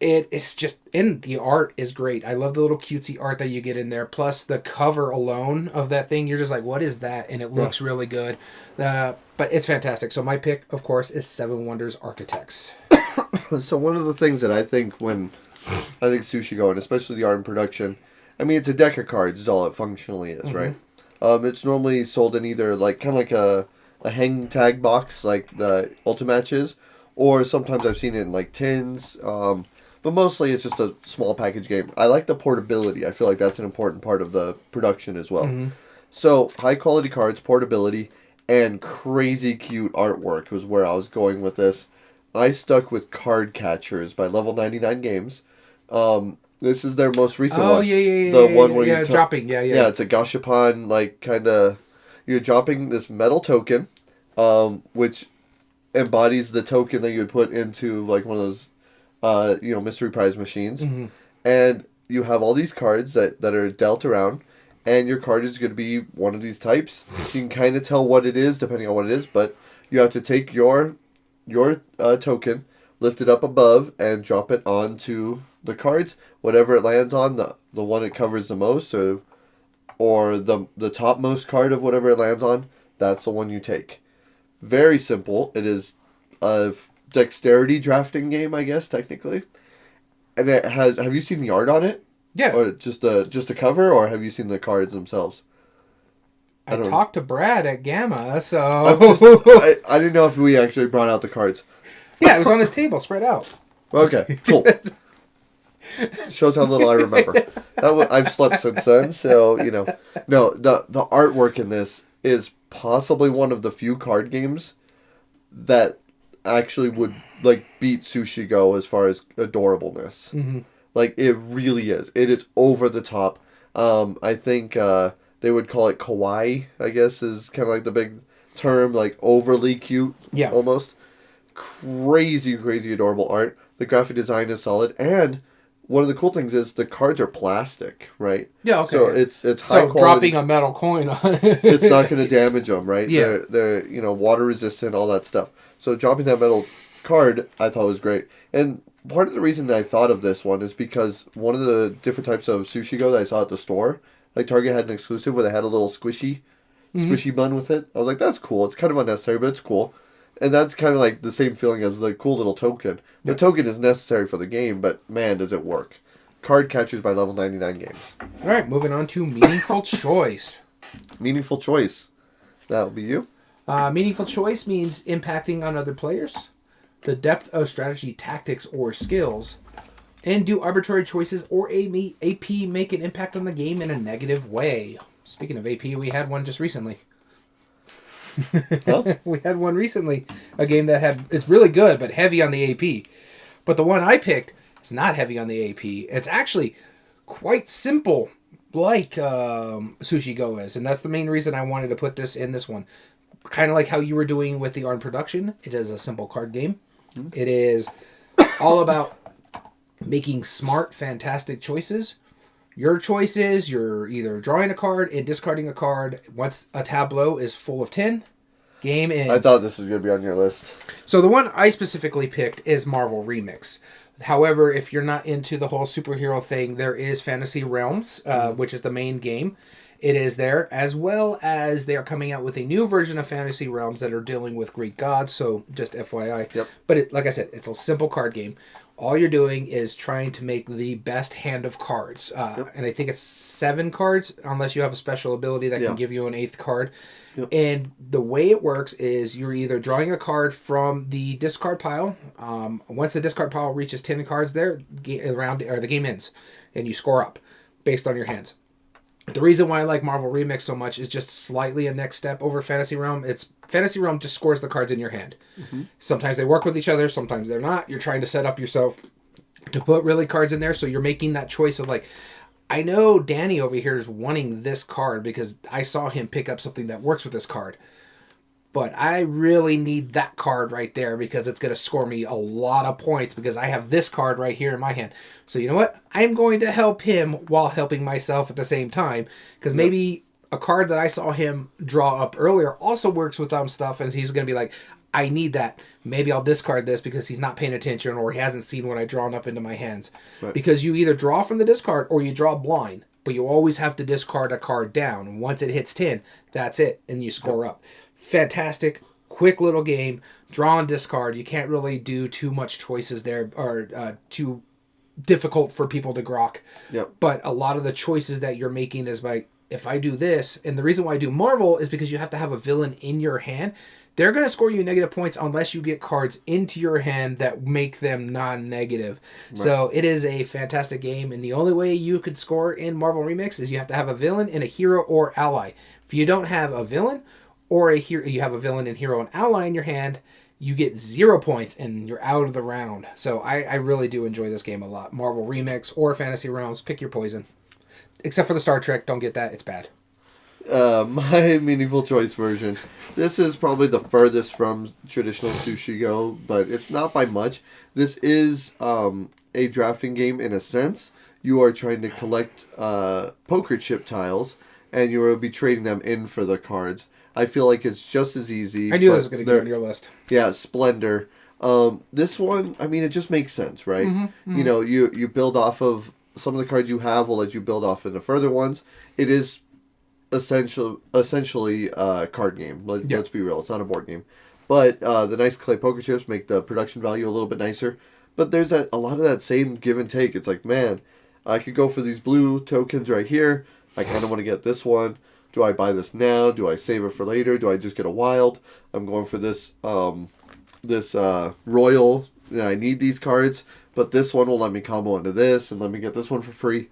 It's just, and the art is great. I love the little cutesy art that you get in there. Plus the cover alone of that thing, you're just like, what is that? And it looks really good. But it's fantastic. So my pick, of course, is Seven Wonders Architects. So one of the things that I think Sushi Go, and especially the art and production, I mean, it's a deck of cards is all it functionally is, right? It's normally sold in either like kind of like a hang tag box like the Ultimatch is, or sometimes I've seen it in like tins, but mostly it's just a small package game. I like the portability. I feel like that's an important part of the production as well. So high quality cards, portability, and crazy cute artwork was where I was going with this. I stuck with Card Catchers by Level 99 Games. This is their most recent one. Oh, yeah. The one where you're dropping, yeah. Yeah, it's a gashapon, like, kind of... You're dropping this metal token, which embodies the token that you would put into, like, one of those, mystery prize machines. And you have all these cards that are dealt around, and your card is going to be one of these types. You can kind of tell what it is, depending on what it is, but you have to take your token, lift it up above, and drop it onto the cards. Whatever it lands on, the one it covers the most, or the topmost card of whatever it lands on, that's the one you take. Very simple. It is a dexterity drafting game, I guess, technically. And it has... Have you seen the art on it? Yeah. Or just a cover, or have you seen the cards themselves? I talked to Brad at G.A.M.E.R, so... I didn't know if we actually brought out the cards. Yeah, it was on his table, spread out. Okay, cool. Shows how little I remember. I've slept since then, so, No, the artwork in this is possibly one of the few card games that actually would, beat Sushi Go as far as adorableness. Like, it really is. It is over the top. I think... they would call it kawaii, I guess, is kind of like the big term, like overly cute, almost. Crazy adorable art. The graphic design is solid, and one of the cool things is the cards are plastic, right? Yeah, okay. So it's high quality. So dropping a metal coin on it, it's not going to damage them, right? Yeah. They're water resistant, all that stuff. So dropping that metal card, I thought was great. And part of the reason I thought of this one is because one of the different types of Sushi Go that I saw at the store, like Target had an exclusive where they had a little squishy bun with it. I was like, that's cool. It's kind of unnecessary, but it's cool. And that's kind of like the same feeling as the cool little token. The token is necessary for the game, but man, does it work. Card Catchers by Level 99 Games. All right, moving on to Meaningful Choice. Meaningful Choice. That'll be you. Meaningful Choice means impacting on other players, the depth of strategy, tactics, or skills, and do arbitrary choices or AP make an impact on the game in a negative way. Speaking of AP, we had one just recently. Huh? We had one recently. A game that it's really good, but heavy on the AP. But the one I picked is not heavy on the AP. It's actually quite simple, like Sushi Go is. And that's the main reason I wanted to put this in this one. Kind of like how you were doing with the Art Production. It is a simple card game. It is all about making smart, fantastic choices. Your choice is you're either drawing a card and discarding a card. Once a tableau is full of 10, game ends. I thought this was going to be on your list. So the one I specifically picked is Marvel Remix. However, if you're not into the whole superhero thing, there is Fantasy Realms, which is the main game. It is there, as well as they are coming out with a new version of Fantasy Realms that are dealing with Greek gods, so just FYI. Yep. But like I said, it's a simple card game. All you're doing is trying to make the best hand of cards. And I think it's 7 cards, unless you have a special ability that can give you an 8th card. Yep. And the way it works is you're either drawing a card from the discard pile. Once the discard pile reaches 10 cards there, the game ends, and you score up. based on your hands. The reason why I like Marvel Remix so much is just slightly a next step over Fantasy Realm. It's Fantasy Realm just scores the cards in your hand. Mm-hmm. Sometimes they work with each other, sometimes they're not. You're trying to set up yourself to put really cards in there, so you're making that choice of like, I know Danny over here is wanting this card because I saw him pick up something that works with this card. But I really need that card right there because it's going to score me a lot of points because I have this card right here in my hand. So you know what? I'm going to help him while helping myself at the same time. Because maybe a card that I saw him draw up earlier also works with stuff. And he's going to be like, I need that. Maybe I'll discard this because he's not paying attention or he hasn't seen what I drawn up into my hands. Right. Because you either draw from the discard or you draw blind. But you always have to discard a card down. Once it hits 10, that's it. And you score up. Fantastic, quick little game. Draw and discard. You can't really do too much choices there, or too difficult for people to grok. Yep. But a lot of the choices that you're making is like, if I do this, and the reason why I do Marvel is because you have to have a villain in your hand. They're going to score you negative points unless you get cards into your hand that make them non-negative. Right. So it is a fantastic game, and the only way you could score in Marvel Remix is you have to have a villain and a hero or ally. If you don't have a villain or a hero, you have a villain and hero and ally in your hand, you get 0 points and you're out of the round. So I really do enjoy this game a lot. Marvel Remix or Fantasy Realms, pick your poison. Except for the Star Trek, don't get that, it's bad. My meaningful choice version. This is probably the furthest from traditional Sushi Go, but it's not by much. This is a drafting game in a sense. You are trying to collect poker chip tiles, and you will be trading them in for the cards. I feel like it's just as easy. I knew this was going to go on your list. Yeah, Splendor. This one, I mean, it just makes sense, right? Mm-hmm, mm-hmm. You know, you build off of some of the cards you have will let you build off into further ones. It is essentially a card game. Let's be real. It's not a board game. But the nice clay poker chips make the production value a little bit nicer. But there's a lot of that same give and take. It's like, man, I could go for these blue tokens right here. I kind of want to get this one. Do I buy this now? Do I save it for later? Do I just get a wild? I'm going for this royal. I need these cards, but this one will let me combo into this and let me get this one for free.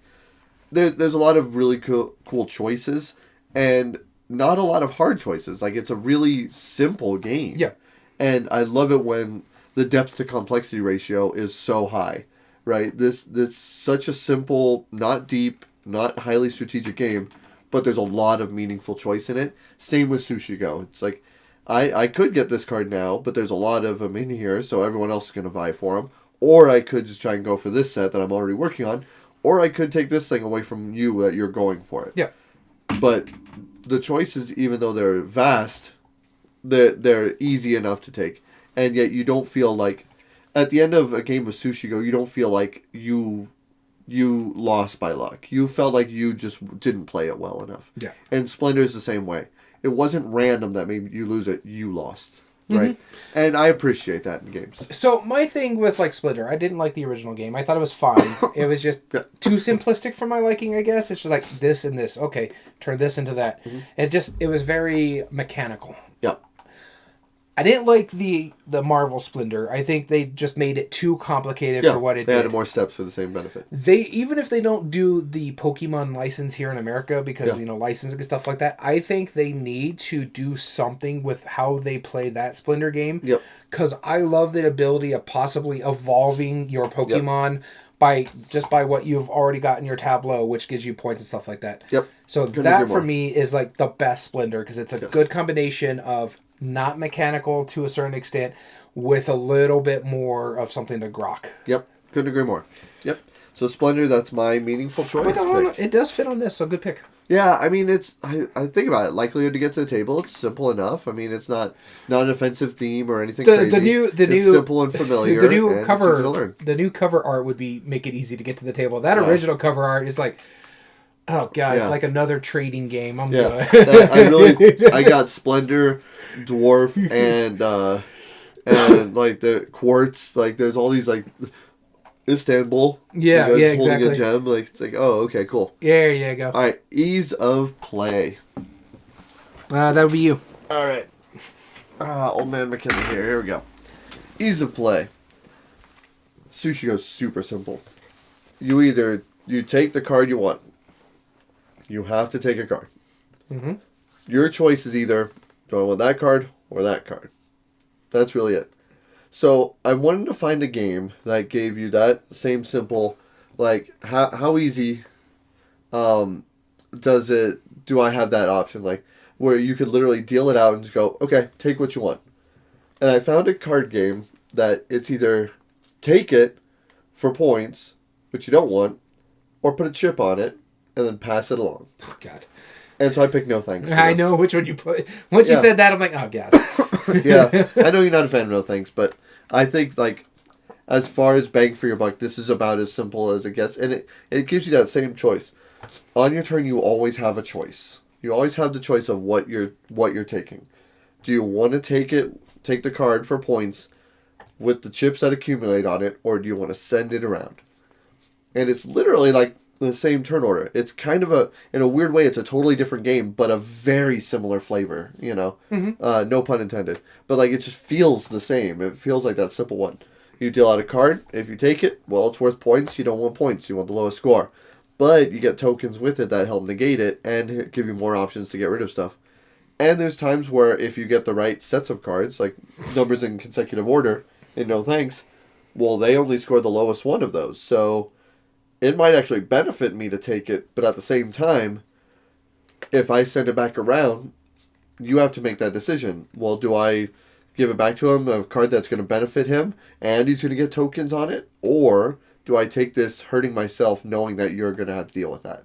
There's a lot of really cool choices and not a lot of hard choices. Like, it's a really simple game. Yeah. And I love it when the depth to complexity ratio is so high, right? This such a simple, not deep, not highly strategic game, but there's a lot of meaningful choice in it. Same with Sushi Go. It's like, I could get this card now, but there's a lot of them in here, so everyone else is going to vie for them. Or I could just try and go for this set that I'm already working on. Or I could take this thing away from you that you're going for it. Yeah. But the choices, even though they're vast, they're easy enough to take. And yet you don't feel like, at the end of a game of Sushi Go, you don't feel like you lost by luck. You felt like you just didn't play it well enough. Yeah. And Splendor's the same way. It wasn't random that made you lose it. You lost. Right? Mm-hmm. And I appreciate that in games. So my thing with like Splendor, I didn't like the original game. I thought it was fine. It was just too simplistic for my liking, I guess. It's just like this and this. Okay, turn this into that. Mm-hmm. It was very mechanical. Yeah. I didn't like the Marvel Splendor. I think they just made it too complicated for what it did. They added more steps for the same benefit. Even if they don't do the Pokemon license here in America because, licensing and stuff like that, I think they need to do something with how they play that Splendor game. Yep. Because I love the ability of possibly evolving your Pokemon by what you've already got in your tableau, which gives you points and stuff like that. Yep. So that for me is like the best Splendor because it's a good combination of not mechanical to a certain extent with a little bit more of something to grok. Yep. Couldn't agree more. Yep. So Splendor, that's my meaningful choice. It does fit on this, so good pick. Yeah, I mean, I think about it. Likelihood to get to the table, it's simple enough. I mean, it's not an offensive theme or anything crazy. It's simple and familiar. The new cover art would make it easy to get to the table. That original cover art is like, oh god, it's like another trading game. I'm good. I got Splendor, Dwarf, and like the Quartz. Like there's all these like Istanbul. Yeah, holding exactly. a gem. Like it's like, oh, okay, cool. Yeah, there you go. All right, ease of play. That would be you. All right. Old man McKinley here. Here we go. Ease of play. Sushi Go's super simple. You take the card you want. You have to take a card. Mm-hmm. Your choice is either, do I want that card or that card? That's really it. So I wanted to find a game that gave you that same simple, like, how easy do I have that option? Like, where you could literally deal it out and just go, okay, take what you want. And I found a card game that it's either take it for points, which you don't want, or put a chip on it and then pass it along. Oh, God. And so I picked no thanks. I know which one you put. Once you said that, I'm like, oh, God. Yeah. I know you're not a fan of no thanks, but I think, like, as far as bang for your buck, this is about as simple as it gets. And it gives you that same choice. On your turn, you always have a choice. You always have the choice of what you're taking. Do you want to take the card for points with the chips that accumulate on it, or do you want to send it around? And it's literally like the same turn order. It's kind of in a weird way, it's a totally different game, but a very similar flavor, you know? Mm-hmm. No pun intended. But, like, it just feels the same. It feels like that simple one. You deal out a card. If you take it, well, it's worth points. You don't want points. You want the lowest score. But you get tokens with it that help negate it and give you more options to get rid of stuff. And there's times where if you get the right sets of cards, like numbers in consecutive order, and no thanks, well, they only scored the lowest one of those. So it might actually benefit me to take it, but at the same time, if I send it back around, you have to make that decision. Well, do I give it back to him, a card that's going to benefit him, and he's going to get tokens on it? Or do I take this hurting myself knowing that you're going to have to deal with that?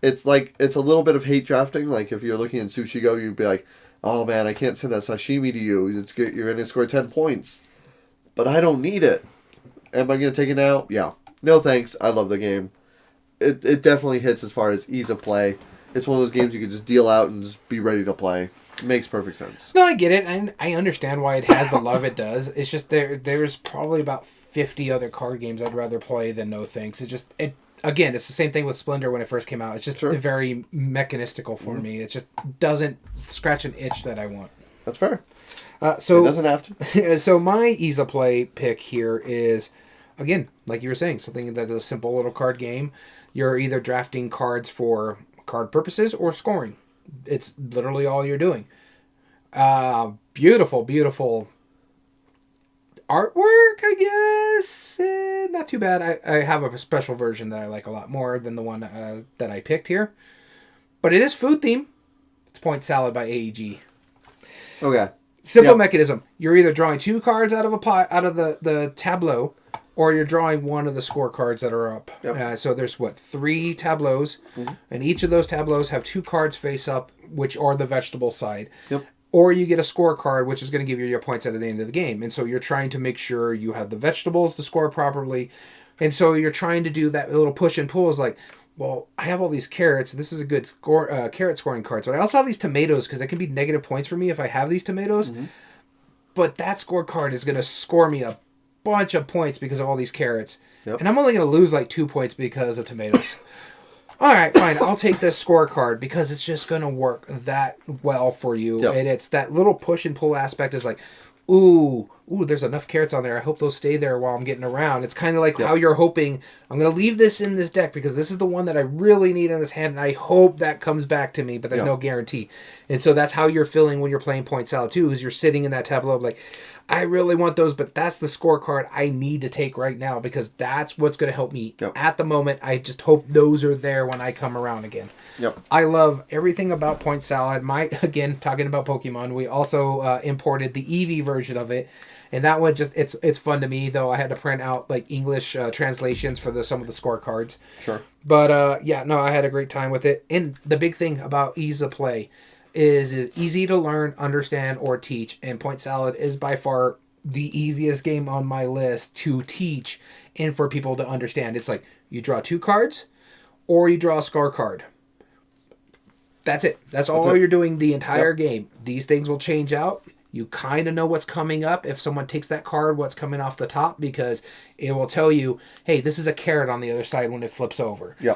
It's like, it's a little bit of hate drafting. Like, if you're looking in Sushi Go, you'd be like, oh man, I can't send that sashimi to you. You're going to score 10 points. But I don't need it. Am I going to take it now? Yeah. No thanks. I love the game. It definitely hits as far as ease of play. It's one of those games you can just deal out and just be ready to play. It makes perfect sense. No, I get it. And I understand why it has the love it does. It's just there's probably about 50 other card games I'd rather play than no thanks. Again, it's the same thing with Splendor when it first came out. It's just very mechanistical for me. It just doesn't scratch an itch that I want. That's fair. So it doesn't have to. So my ease of play pick here is, again, like you were saying, something that's a simple little card game. You're either drafting cards for card purposes or scoring. It's literally all you're doing. Beautiful, beautiful artwork, I guess. Not too bad. I have a special version that I like a lot more than the one that I picked here. But it is food theme. It's Point Salad by AEG. Okay. Simple mechanism. You're either drawing 2 cards out of a pot, out of the tableau, or you're drawing one of the score cards that are up. Yep. So there's 3 tableaus, and each of those tableaus have 2 cards face up, which are the vegetable side. Yep. Or you get a scorecard, which is going to give you your points at the end of the game. And so you're trying to make sure you have the vegetables to score properly. And so you're trying to do that little push and pull. Is like, well, I have all these carrots. This is a good carrot scoring card. So I also have these tomatoes because that can be negative points for me if I have these tomatoes. Mm-hmm. But that scorecard is going to score me a bunch of points because of all these carrots. Yep. And I'm only going to lose like 2 points because of tomatoes. All right, fine. I'll take this scorecard because it's just going to work that well for you. Yep. And it's that little push and pull aspect is like, ooh, there's enough carrots on there. I hope those stay there while I'm getting around. It's kind of like how you're hoping, I'm going to leave this in this deck because this is the one that I really need in this hand, and I hope that comes back to me, but there's no guarantee. And so that's how you're feeling when you're playing Point Salad too, is you're sitting in that tableau like, I really want those, but that's the scorecard I need to take right now because that's what's going to help me at the moment. I just hope those are there when I come around again. Yep. I love everything about Point Salad. Again, talking about Pokemon, we also imported the Eevee version of it. And that one it's fun to me, though I had to print out like English translations for some of the scorecards. Sure. But I had a great time with it. And the big thing about ease of play is easy to learn, understand, or teach. And Point Salad is by far the easiest game on my list to teach and for people to understand. It's like you draw 2 cards or you draw a scorecard. That's it. That's all you're doing the entire game. These things will change out. You kind of know what's coming up if someone takes that card, what's coming off the top, because it will tell you, hey, this is a carrot on the other side when it flips over. Yeah.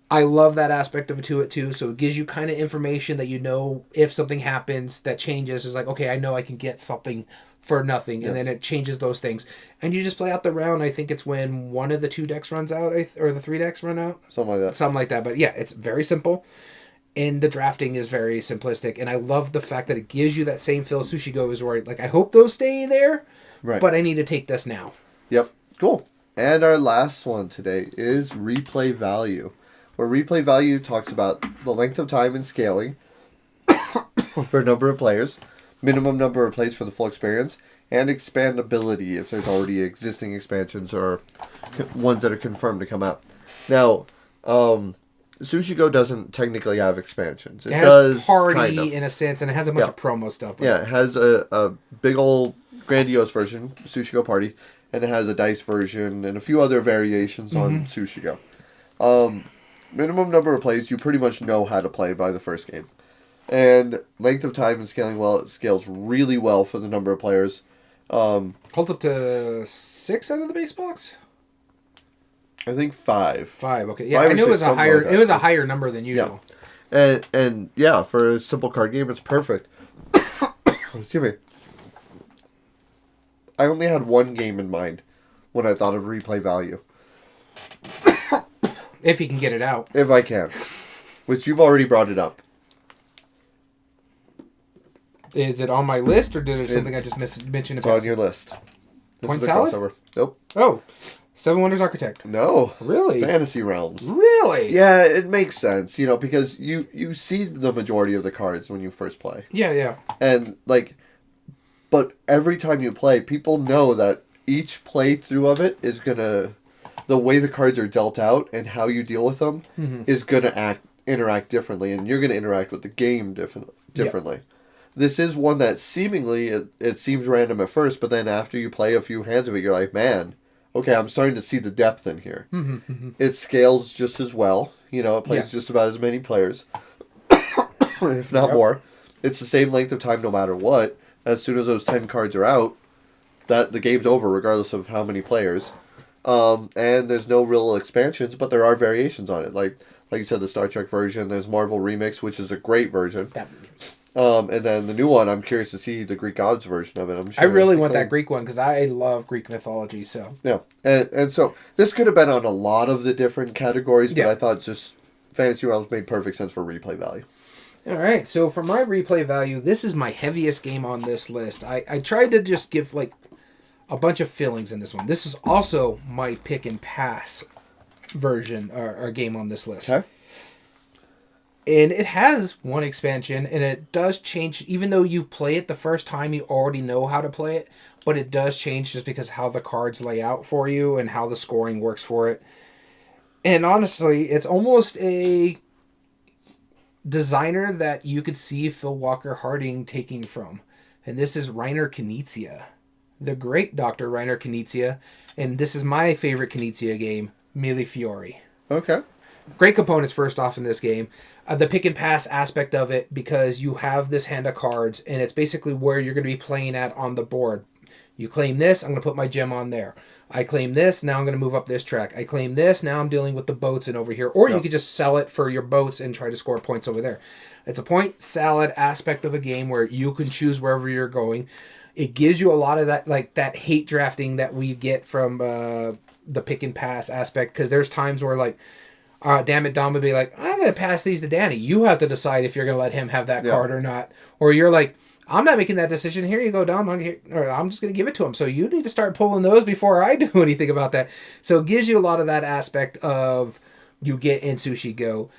I love that aspect of it too. So it gives you kind of information that you know if something happens that changes. It's like, okay, I know I can get something for nothing, Yes. and then it changes those things. And you just play out the round. I think it's when one of the 2 decks runs out, or the 3 decks run out. Something like that. Something like that. But yeah, it's very simple. And the drafting is very simplistic. And I love the fact that it gives you that same feel Sushi Go is where, like, I hope those stay there, Right. but I need to take this now. Yep. Cool. And our last one today is replay value, where replay value talks about the length of time and scaling for a number of players, minimum number of plays for the full experience, and expandability if there's already existing expansions or ones that are confirmed to come out. Now, Sushi Go doesn't technically have expansions. It has does party kind of. in a sense, and it has a bunch of promo stuff. Yeah, it has a big old grandiose version, Sushi Go Party, and it has a dice version and a few other variations on Sushi Go. Minimum number of plays, you pretty much know how to play by the first game. And length of time and scaling well, it scales really well for the number of players. Holds up to 6 out of the base box? I think 5. 5, okay. Yeah, 5 I or knew it 6, was a something higher. like that. It was a higher number than usual. And yeah, for a simple card game, it's perfect. Excuse me. I only had one game in mind when I thought of replay value. If you can get it out. If I can. Which you've already brought it up. Is it on my list, or did it something I just mentioned? It's on your list. This Point is a salad? crossover. Nope. Oh, Seven Wonders Architect. No. Really? Fantasy Realms. Really? Yeah, it makes sense, because you see the majority of the cards when you first play. Yeah. And, but every time you play, people know that each playthrough of it is gonna, the way the cards are dealt out and how you deal with them is gonna interact differently, and you're gonna interact with the game differently. Yep. This is one that seemingly, it seems random at first, but then after you play a few hands of it, you're like, man, okay, I'm starting to see the depth in here. It scales just as well. It plays just about as many players, if not more. It's the same length of time no matter what. As soon as those 10 cards are out, that the game's over regardless of how many players. And there's no real expansions, but there are variations on it. Like you said, the Star Trek version, there's Marvel Remix, which is a great version. And then the new one, I'm curious to see the Greek gods version of it. I'm sure I really want that Greek one because I love Greek mythology. So yeah, and so this could have been on a lot of the different categories, but I thought just Fantasy Realms made perfect sense for replay value. All right, so for my replay value, this is my heaviest game on this list. I tried to just give a bunch of feelings in this one. This is also my pick and pass version or game on this list. Okay. And it has one expansion, and it does change. Even though you play it the first time, you already know how to play it, but it does change just because how the cards lay out for you and how the scoring works for it. And honestly, it's almost a designer that you could see Phil Walker Harding taking from. And this is Reiner Knizia, the great Dr. Reiner Knizia. And this is my favorite Knizia game, Mille Fiori. Okay. Great components first off in this game. The pick and pass aspect of it, because you have this hand of cards, and it's basically where you're going to be playing at on the board. You claim this, I'm going to put my gem on there. I claim this, now I'm going to move up this track. I claim this, now I'm dealing with the boats and over here. Or you could just sell it for your boats and try to score points over there. It's a point salad aspect of a game where you can choose wherever you're going. It gives you a lot of that, that hate drafting that we get from the pick and pass aspect, because there's times where damn it, Dom would be like, I'm going to pass these to Danny. You have to decide if you're going to let him have that card or not. Or you're like, I'm not making that decision. Here you go, Dom. I'm just going to give it to him. So you need to start pulling those before I do anything about that. So it gives you a lot of that aspect of you get in Sushi Go.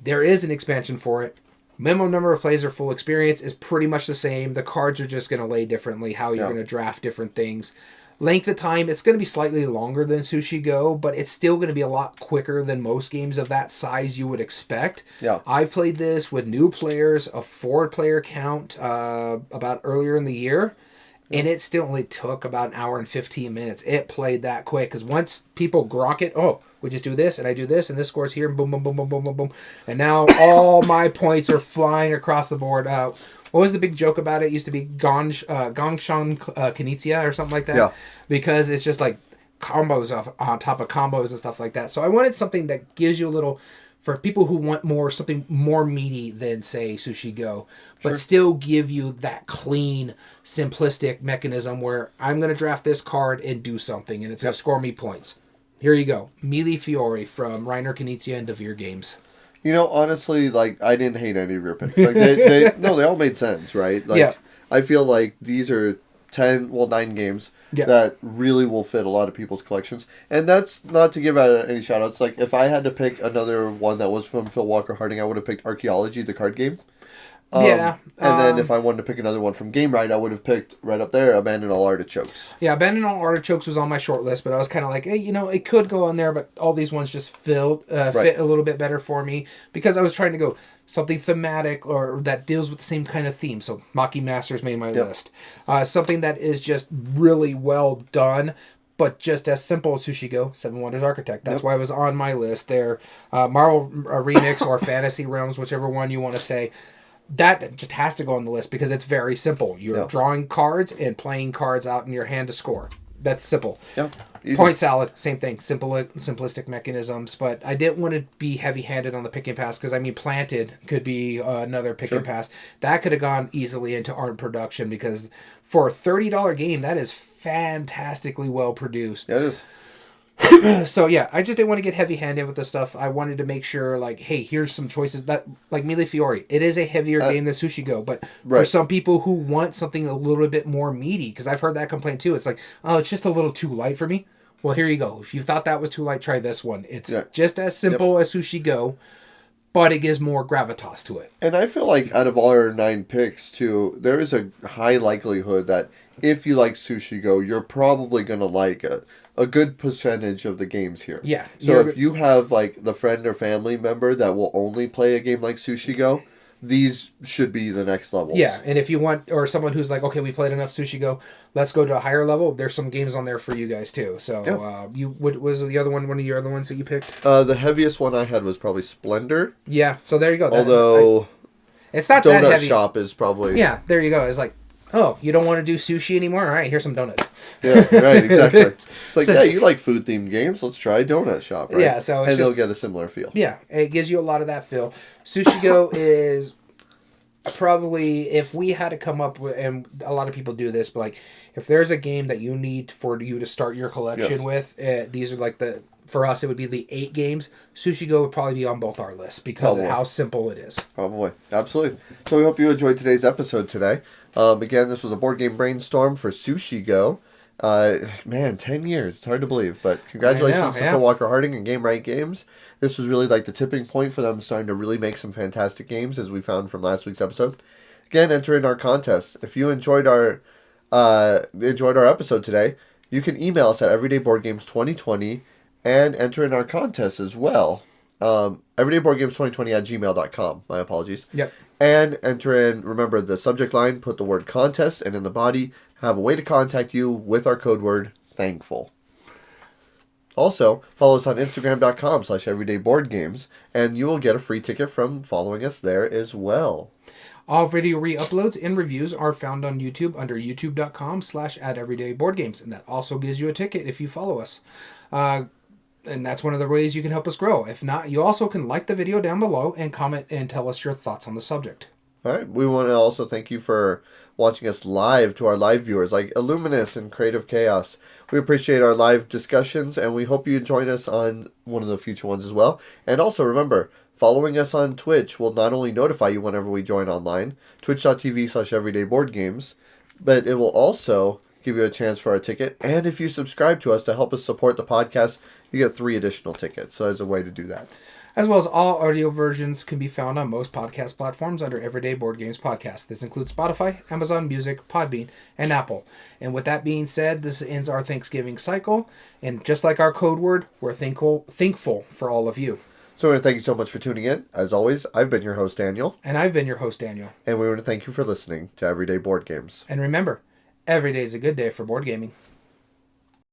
There is an expansion for it. Minimum number of plays or full experience is pretty much the same. The cards are just going to lay differently, how you're going to draft different things. Length of time, it's going to be slightly longer than Sushi Go, but it's still going to be a lot quicker than most games of that size you would expect. Yeah. I've played this with new players, a forward player count about earlier in the year, and it still only took about an hour and 15 minutes. It played that quick, because once people grok it, we just do this, and I do this, and this scores here, and boom, boom, boom, boom, boom, boom, boom. And now all my points are flying across the board. What was the big joke about it? It used to be Gongshan Knizia or something like that. Yeah. Because it's just combos on top of combos and stuff like that. So I wanted something that gives you a little for people who want something more meaty than, say, Sushi Go, but Sure. still give you that clean, simplistic mechanism where I'm going to draft this card and do something, and it's going to score me points. Here you go. Mille Fiori from Reiner Knizia and De.V.E.R. Games. You know, honestly, like, I didn't hate any of your picks. Like, they all made sense, right? Like, Yeah. I feel like these are 9 games that really will fit a lot of people's collections. And that's not to give out any shout-outs. Like, if I had to pick another one that was from Phil Walker Harding, I would have picked Archaeology, the card game. And then if I wanted to pick another one from G.A.M.E.R, I would have picked right up there, Abandon All Artichokes. Yeah, Abandon All Artichokes was on my short list, but I was kind of like, hey, it could go on there, but all these ones just fit a little bit better for me because I was trying to go something thematic or that deals with the same kind of theme. So Maki Masters made my list. Something that is just really well done, but just as simple as Sushi Go, Seven Wonders Architect. That's why it was on my list there. Marvel Remix or Fantasy Realms, whichever one you want to say. That just has to go on the list because it's very simple. You're drawing cards and playing cards out in your hand to score. That's simple. Yeah. Easy. Point Salad, same thing. Simplistic mechanisms. But I didn't want to be heavy-handed on the pick and pass because, Planted could be another pick and pass. That could have gone easily into art production because for a $30 game, that is fantastically well produced. Yeah, it is. So yeah, I just didn't want to get heavy-handed with this stuff. I wanted to make sure, like, hey, here's some choices that, like Mille Fiori. It is a heavier game than Sushi Go, but for some people who want something a little bit more meaty, because I've heard that complaint too. It's like, oh, it's just a little too light for me. Well, here you go. If you thought that was too light, try this one. It's just as simple as Sushi Go, but it gives more gravitas to it. And I feel like out of all our 9 picks too, there is a high likelihood that if you like Sushi Go, you're probably going to like a good percentage of the games here. Yeah. So if you have like the friend or family member that will only play a game like Sushi Go, these should be the next levels. Yeah, and if you want, or someone who's like, okay, we played enough Sushi Go, let's go to a higher level. There's some games on there for you guys too. So, what was the other one? One of your other ones that you picked? The heaviest one I had was probably Splendor. Yeah. So there you go. Although, it's not that heavy. Donut Shop is probably. Yeah, there you go. It's like, oh, you don't want to do sushi anymore? All right, here's some donuts. Yeah, right, exactly. It's like, you like food-themed games. Let's try Donut Shop, right? Yeah, so they'll get a similar feel. Yeah, it gives you a lot of that feel. Sushi Go is probably, if we had to come up with, and a lot of people do this, but like, if there's a game that you need for you to start your collection with, these are like for us, it would be the 8 games. Sushi Go would probably be on both our lists because of how simple it is. Probably. Absolutely. So we hope you enjoyed today's episode today. Again, this was a Board Game Brainstorm for Sushi Go. 10 years. It's hard to believe. But congratulations to Phil Walker Harding and G.A.M.E.R Games. This was really like the tipping point for them starting to really make some fantastic games, as we found from last week's episode. Again, enter in our contest. If you enjoyed our episode today, you can email us at everydayboardgames2020 and enter in our contest as well. everydayboardgames2020@gmail.com. My apologies. Yep. And enter in, remember the subject line, put the word contest, and in the body, have a way to contact you with our code word, thankful. Also, follow us on Instagram.com/everydayboardgames, and you will get a free ticket from following us there as well. All video re-uploads and reviews are found on YouTube under youtube.com/@everydayboardgames, and that also gives you a ticket if you follow us. And that's one of the ways you can help us grow. If not, you also can like the video down below and comment and tell us your thoughts on the subject. All right. We want to also thank you for watching us live, to our live viewers like Illuminous and Creative Chaos. We appreciate our live discussions, and we hope you join us on one of the future ones as well. And also remember, following us on Twitch will not only notify you whenever we join online, twitch.tv/everydayboardgames, but it will also give you a chance for our ticket. And if you subscribe to us to help us support the podcast, you get 3 additional tickets. So there's a way to do that. As well as all audio versions can be found on most podcast platforms under Everyday Board Games Podcast. This includes Spotify, Amazon Music, Podbean, and Apple. And with that being said, this ends our Thanksgiving cycle. And just like our code word, we're thankful for all of you. So we want to thank you so much for tuning in. As always, I've been your host, Daniel. And I've been your host, Daniel. And we want to thank you for listening to Everyday Board Games. And remember, every day is a good day for board gaming.